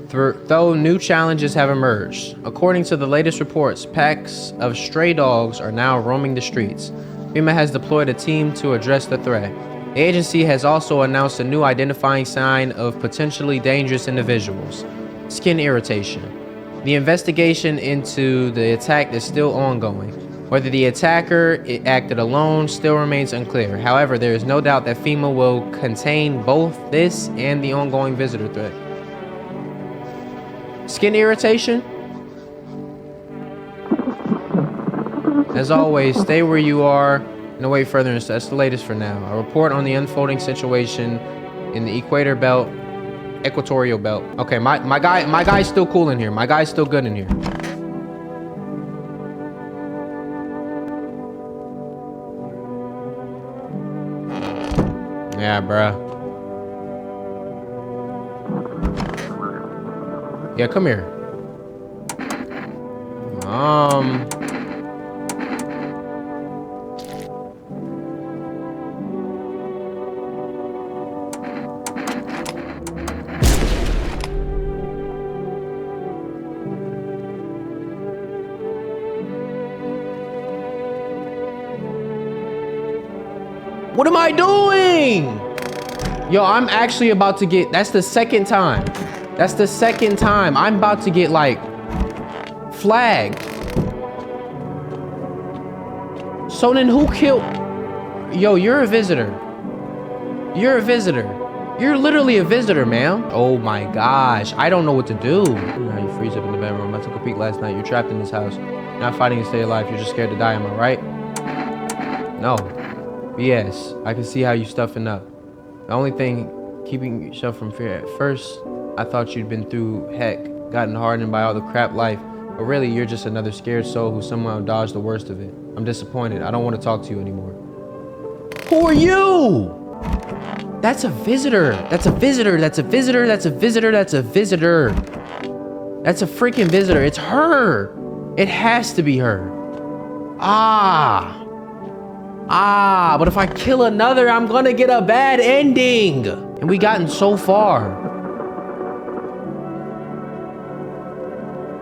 though new challenges have emerged. According to the latest reports, packs of stray dogs are now roaming the streets. FEMA has deployed a team to address the threat. The agency has also announced a new identifying sign of potentially dangerous individuals: skin irritation. The investigation into the attack is still ongoing. Whether the attacker acted alone still remains unclear. However, there is no doubt that FEMA will contain both this and the ongoing visitor threat. Skin irritation? As always, stay where you are and await further insights. That's the latest for now. A report on the unfolding situation in the equatorial belt. Okay, my guy's still cool in here. My guy's still good in here. Yeah, bruh. Yeah, come here. What am I doing? Yo, I'm actually about to get, that's the second time. That's the second time. I'm about to get, like, flagged. So then who killed... Yo, you're a visitor. You're a visitor. You're literally a visitor, man. Oh my gosh. I don't know what to do. Now you freeze up in the bedroom. I took a peek last night. You're trapped in this house. You're not fighting to stay alive. You're just scared to die. Am I right? No. BS. I can see how you stuffing up. The only thing keeping yourself from fear. At first, I thought you'd been through heck, gotten hardened by all the crap life. But really, you're just another scared soul who somehow dodged the worst of it. I'm disappointed. I don't want to talk to you anymore. Who are you? That's a visitor. That's a visitor. That's a visitor. That's a visitor. That's a visitor. That's a freaking visitor. It's her. It has to be her. But if I kill another, I'm gonna get a bad ending. And we gotten so far.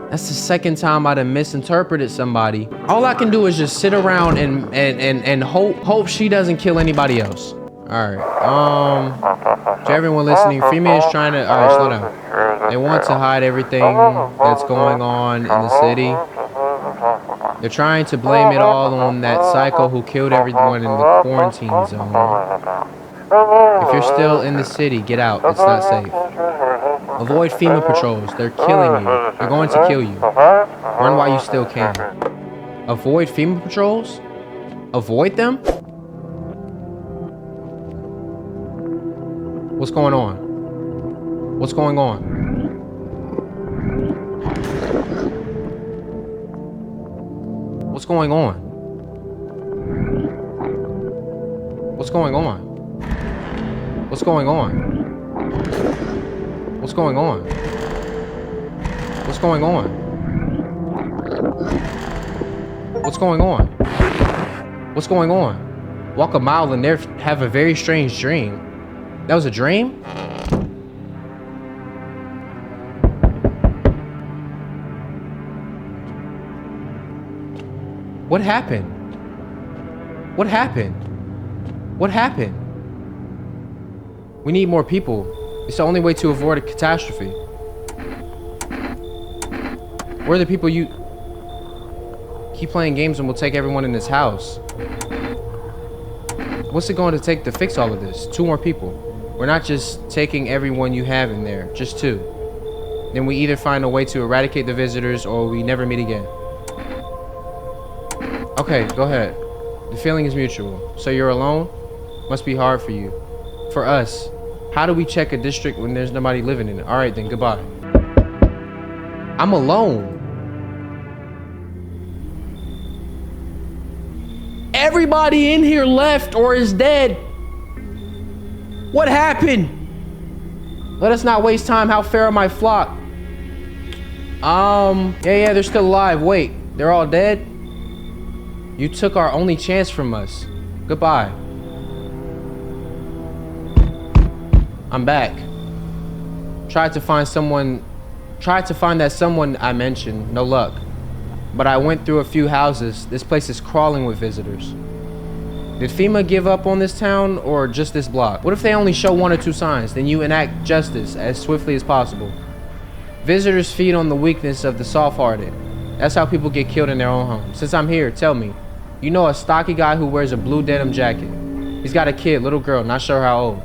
That's the second time I'd have misinterpreted somebody. All I can do is just sit around and hope she doesn't kill anybody else. Alright, to everyone listening, FEMA is trying to, alright, slow down. They want to hide everything that's going on in the city. They're trying to blame it all on that psycho who killed everyone in the quarantine zone. If you're still in the city, get out, it's not safe. Avoid FEMA patrols, they're killing you. They're going to kill you. Run while you still can. Avoid FEMA patrols? Avoid them? What's going on? What's going on? What's going on? What's going on? What's going on? What's going on? What's going on? What's going on? What's going on? Walk a mile and have a very strange dream. That was a dream? What happened? What happened? What happened? We need more people. It's the only way to avoid a catastrophe. Where are the people you... Keep playing games and we'll take everyone in this house. What's it going to take to fix all of this? 2 more people. We're not just taking everyone you have in there, just 2. Then we either find a way to eradicate the visitors or we never meet again. Okay, go ahead. The feeling is mutual. So you're alone? Must be hard for you. For us. How do we check a district when there's nobody living in it? Alright then, goodbye. I'm alone. Everybody in here left or is dead. What happened? Let us not waste time. How fair are my flock? Yeah, they're still alive. Wait, they're all dead? You took our only chance from us. Goodbye. I'm back. Tried to find that someone I mentioned. No luck. But I went through a few houses. This place is crawling with visitors. Did FEMA give up on this town or just this block? What if they only show 1 or 2 signs? Then you enact justice as swiftly as possible. Visitors feed on the weakness of the soft-hearted. That's how people get killed in their own home. Since I'm here, tell me. You know a stocky guy who wears a blue denim jacket. He's got a kid, little girl, not sure how old.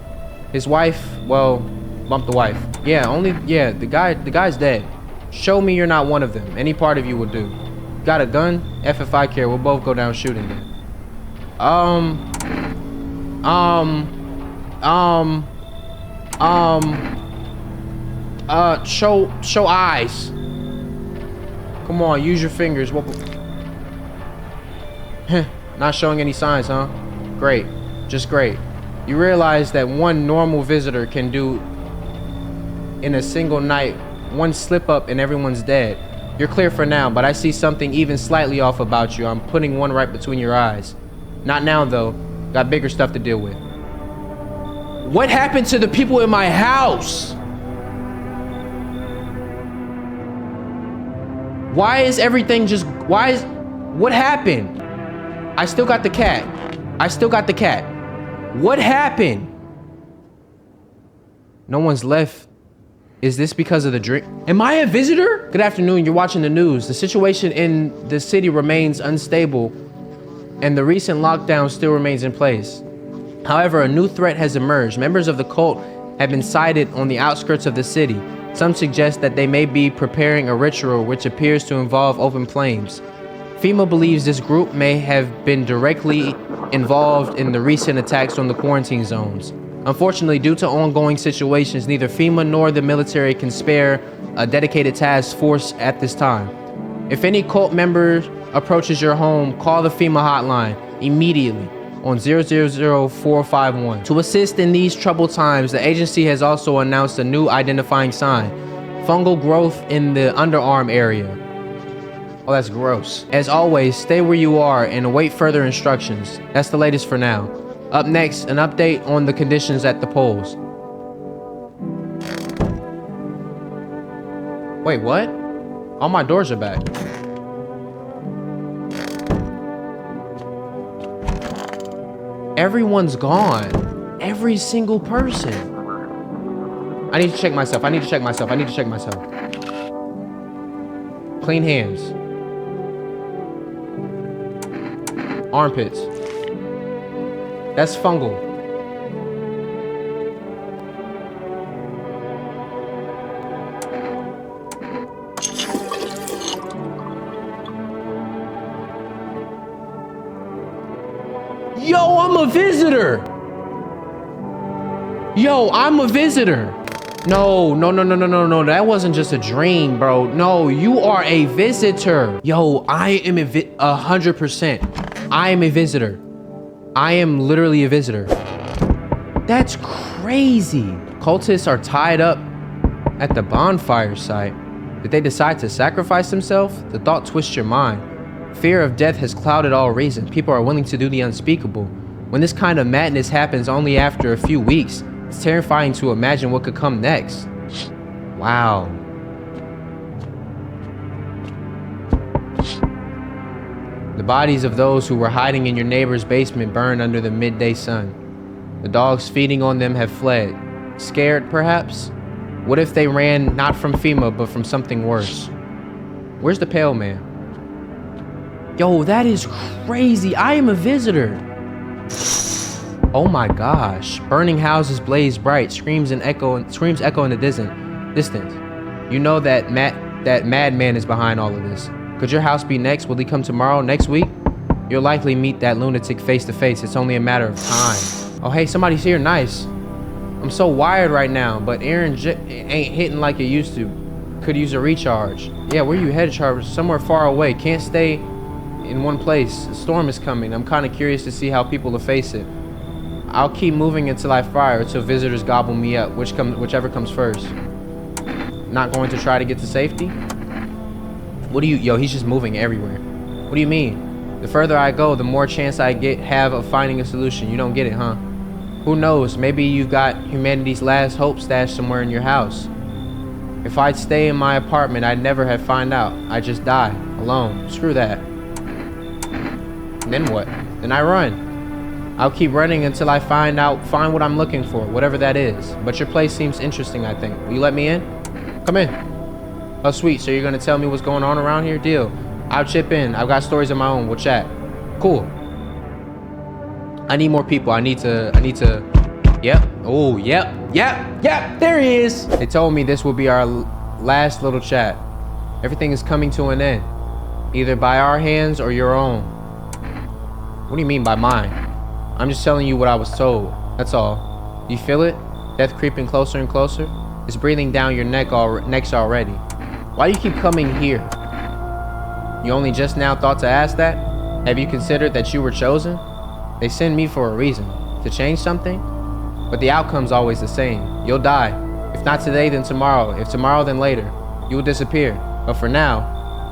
His wife, well, bump the wife. The guy's dead. Show me you're not one of them. Any part of you will do. Got a gun? F if I care, we'll both go down shooting then. Show eyes. Come on, use your fingers. Not showing any signs, huh? Great, just great. You realize that one normal visitor can do in a single night, 1 slip up and everyone's dead. You're clear for now, but I see something even slightly off about you. I'm putting one right between your eyes. Not now, though. Got bigger stuff to deal with. What happened to the people in my house? Why is everything just... What happened? I still got the cat. What happened? No one's left. Is this because of the drink? Am I a visitor? Good afternoon, you're watching the news. The situation in the city remains unstable and the recent lockdown still remains in place. However, a new threat has emerged. Members of the cult have been sighted on the outskirts of the city. Some suggest that they may be preparing a ritual which appears to involve open flames. FEMA believes this group may have been directly involved in the recent attacks on the quarantine zones. Unfortunately, due to ongoing situations, neither FEMA nor the military can spare a dedicated task force at this time. If any cult member approaches your home, call the FEMA hotline immediately on 000451. To assist in these troubled times, the agency has also announced a new identifying sign: fungal growth in the underarm area. Oh, that's gross. As always, stay where you are and await further instructions. That's the latest for now. Up next, an update on the conditions at the polls. Wait, what? All my doors are back. Everyone's gone. Every single person. I need to check myself. I need to check myself. I need to check myself. Clean hands. Armpits. That's fungal. Yo, I'm a visitor. Yo, I'm a visitor. No. That wasn't just a dream, bro. No, you are a visitor. Yo, I am 100%. I am a visitor. I am literally a visitor. That's crazy. Cultists are tied up at the bonfire site. Did they decide to sacrifice themselves? The thought twists your mind. Fear of death has clouded all reason. People are willing to do the unspeakable. When this kind of madness happens only after a few weeks, it's terrifying to imagine what could come next. Wow. The bodies of those who were hiding in your neighbor's basement burned under the midday sun. The dogs feeding on them have fled. Scared, perhaps? What if they ran not from FEMA, but from something worse? Where's the pale man? Yo, that is crazy. I am a visitor. Oh my gosh. Burning houses blaze bright. Screams echo in the distance. You know that madman is behind all of this. Could your house be next? Will he come tomorrow, next week? You'll likely meet that lunatic face to face. It's only a matter of time. Oh, hey, somebody's here. Nice. I'm so wired right now, but Aaron ain't hitting like it used to. Could use a recharge. Yeah, where you headed, Charles? Somewhere far away. Can't stay in one place. A storm is coming. I'm kind of curious to see how people will face it. I'll keep moving until I fire, until visitors gobble me up, whichever comes first. Not going to try to get to safety? Yo, he's just moving everywhere. What do you mean? The further I go, the more chance I have of finding a solution. You don't get it, huh? Who knows? Maybe you've got humanity's last hope stashed somewhere in your house. If I'd stay in my apartment, I'd never have found out. I'd just die, alone. Screw that. And then what? Then I run. I'll keep running until I find what I'm looking for, whatever that is. But your place seems interesting, I think. Will you let me in? Come in. Oh, sweet. So you're going to tell me what's going on around here? Deal. I'll chip in. I've got stories of my own. We'll chat. Cool. I need more people. I need to. Yep. Oh, yep. There he is. They told me this will be our last little chat. Everything is coming to an end. Either by our hands or your own. What do you mean by mine? I'm just telling you what I was told. That's all. Do you feel it? Death creeping closer and closer? It's breathing down your necks already. Why do you keep coming here? You only just now thought to ask that? Have you considered that you were chosen? They send me for a reason. To change something? But the outcome's always the same. You'll die. If not today, then tomorrow. If tomorrow, then later. You will disappear. But for now,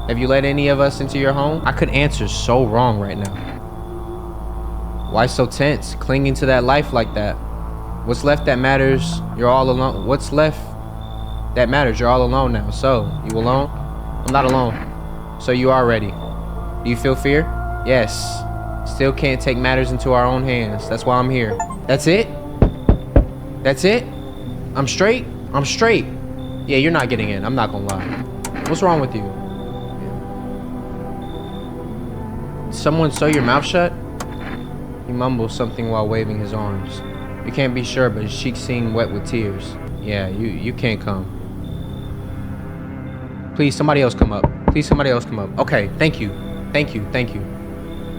have you let any of us into your home? I could answer so wrong right now. Why so tense? Clinging to that life like that? What's left that matters? You're all alone. What's left that matters? You're all alone now. So, you alone? I'm not alone. So you are ready. Do you feel fear? Yes. Still can't take matters into our own hands. That's why I'm here. That's it? That's it? I'm straight? I'm straight. Yeah, you're not getting in. I'm not gonna lie. What's wrong with you? Someone sew your mouth shut? He mumbles something while waving his arms. You can't be sure, but his cheeks seem wet with tears. Yeah, you can't come. Please, somebody else come up. Please, somebody else come up. Okay, thank you. Thank you, thank you.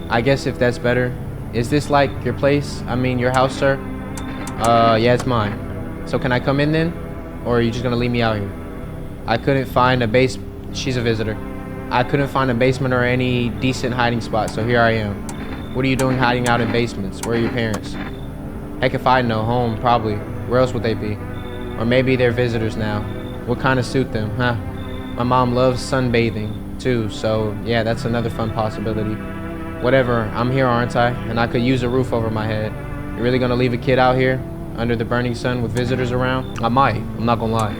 I guess if that's better. Is this like your place? I mean, your house, sir? Yeah, it's mine. So can I come in then? Or are you just gonna leave me out here? I couldn't find a base. She's a visitor. I couldn't find a basement or any decent hiding spot, so here I am. What are you doing hiding out in basements? Where are your parents? Heck if I know, home, probably. Where else would they be? Or maybe they're visitors now. What kind of suit them, huh? My mom loves sunbathing, too, so yeah, that's another fun possibility. Whatever, I'm here, aren't I? And I could use a roof over my head. You really gonna leave a kid out here, under the burning sun with visitors around? I might, I'm not gonna lie.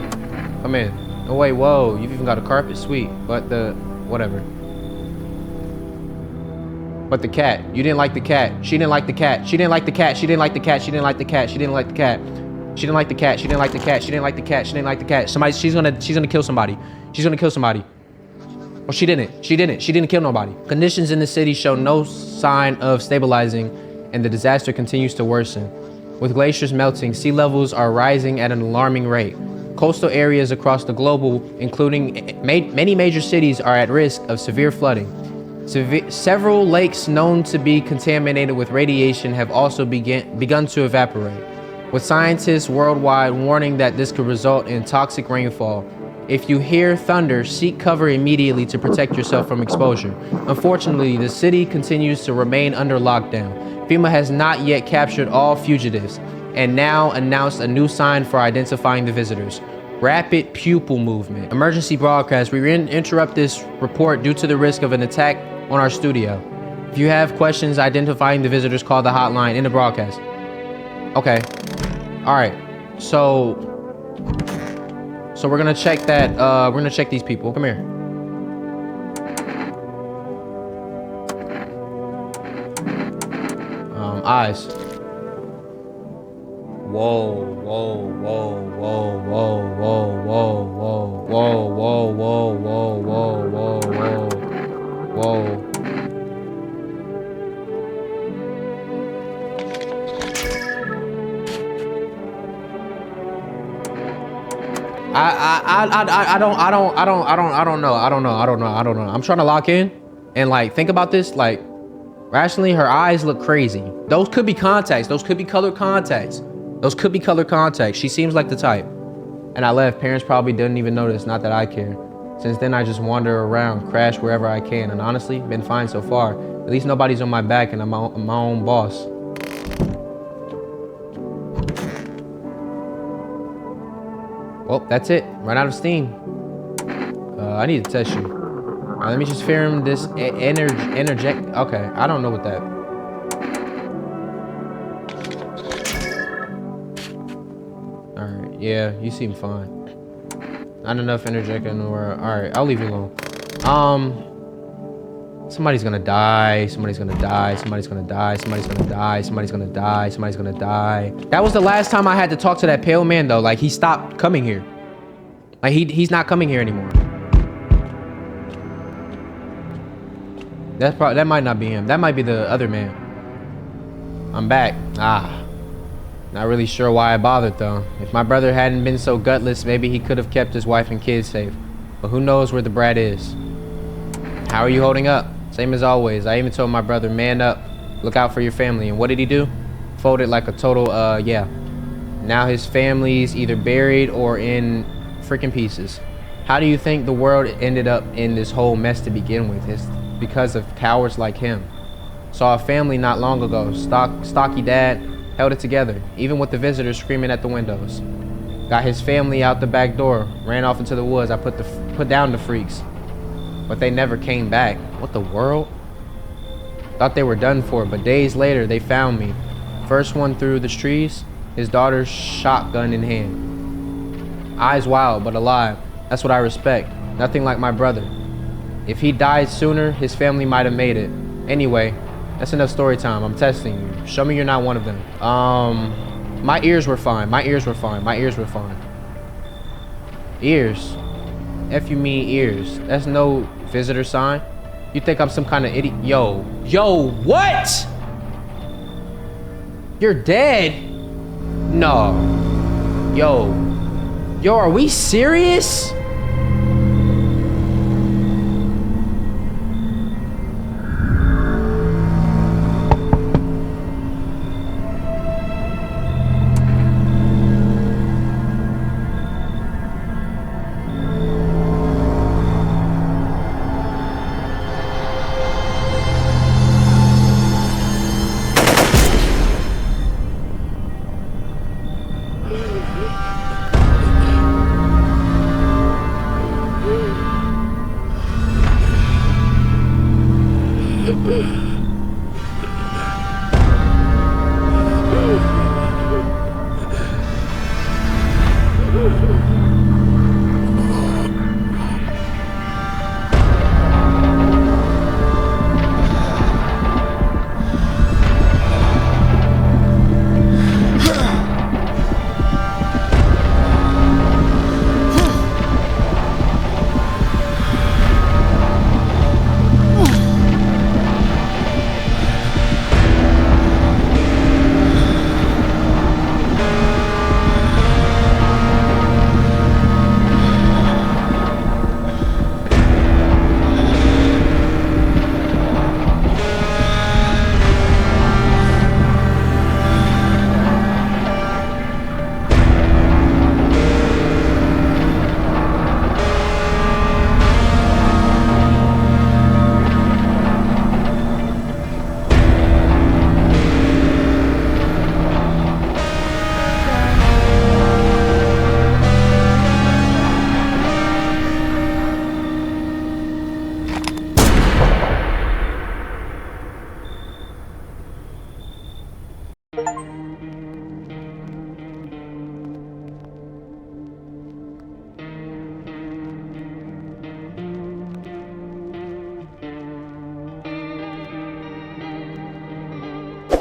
Come in. Oh wait, whoa, you've even got a carpet, sweet. But whatever. But the cat, you didn't like the cat. She didn't like the cat. She didn't like the cat. She didn't like the cat. She didn't like the cat. She didn't like the cat. She didn't like the cat. She didn't like the cat. She didn't like the cat. She didn't like the cat. Somebody, she's gonna kill somebody. She's gonna kill somebody. Well, she didn't. She didn't kill nobody. Conditions in the city show no sign of stabilizing, and the disaster continues to worsen. With glaciers melting, sea levels are rising at an alarming rate. Coastal areas across the globe, including many major cities, are at risk of severe flooding. Several lakes known to be contaminated with radiation have also begun to evaporate, with scientists worldwide warning that this could result in toxic rainfall. If you hear thunder, seek cover immediately to protect yourself from exposure. Unfortunately, the city continues to remain under lockdown. FEMA has not yet captured all fugitives and now announced a new sign for identifying the visitors. Rapid pupil movement. Emergency broadcast. We interrupt this report due to the risk of an attack on our studio. If you have questions identifying the visitors, call the hotline in the broadcast. Okay. All right. So we're gonna check that. We're gonna check these people. Come here. Eyes. Whoa, whoa, whoa, whoa, whoa, whoa, whoa, whoa, whoa, whoa, whoa, whoa, whoa, whoa, whoa. I don't know. I'm trying to lock in and like think about this. Like rationally, her eyes look crazy. Those could be contacts. Those could be colored contacts. Those could be colored contacts. She seems like the type. And I left. Parents probably didn't even notice. Not that I care. Since then, I just wander around, crash wherever I can. And honestly, been fine so far. At least nobody's on my back and I'm my own boss. Well, that's it. Run out of steam. I need to test you. All right, let me just film this interject. Okay, I don't know what that. All right, yeah, you seem fine. Not enough interjecting or. All right, I'll leave you alone. Somebody's gonna die. Somebody's gonna die. Somebody's gonna die. Somebody's gonna die. Somebody's gonna die. Somebody's gonna die. That was the last time I had to talk to that pale man, though. Like he stopped coming here. Like he's not coming here anymore. That might not be him. That might be the other man. I'm back. Not really sure why I bothered though. If my brother hadn't been so gutless, maybe he could have kept his wife and kids safe. But who knows where the brat is? How are you holding up? Same as always. I even told my brother, man up, look out for your family. And what did he do? Folded like a total, yeah. Now his family's either buried or in freaking pieces. How do you think the world ended up in this whole mess to begin with? It's because of cowards like him. Saw a family not long ago, stocky dad, held it together, even with the visitors screaming at the windows. Got his family out the back door, ran off into the woods. I put down the freaks. But they never came back. What the world? Thought they were done for, but days later they found me. First one through the trees, his daughter's shotgun in hand. Eyes wild, but alive. That's what I respect. Nothing like my brother. If he died sooner, his family might have made it. Anyway, that's enough story time. I'm testing you. Show me you're not one of them. My ears were fine. My ears were fine. My ears were fine. Ears. F you mean ears. That's no visitor sign. You think I'm some kind of idiot? Yo, what? You're dead? No. Yo, are we serious?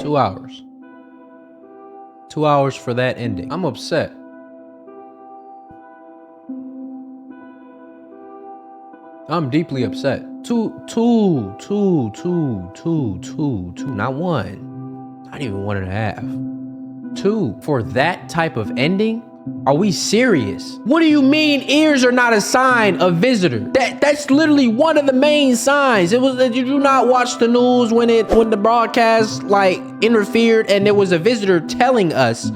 Two hours. 2 hours for that ending. I'm upset. I'm deeply upset. Two, not one. Not even 1.5. 2 for that type of ending? Are we serious? What do you mean ears are not a sign of visitor? That's literally one of the main signs. It was that you do not watch the news when the broadcast like interfered and there was a visitor telling us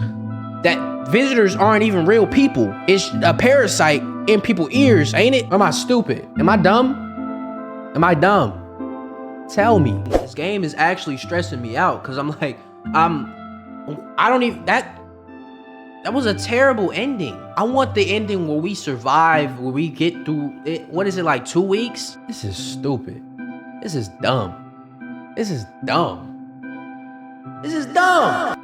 that visitors aren't even real people. It's a parasite in people's ears, ain't it? Or am I stupid? Am I dumb? Am I dumb? Tell me. This game is actually stressing me out because I'm like, I don't even, that was a terrible ending. I want the ending where we survive, where we get through it. What is it, like 2 weeks? This is stupid. This is dumb. This is dumb. This is dumb.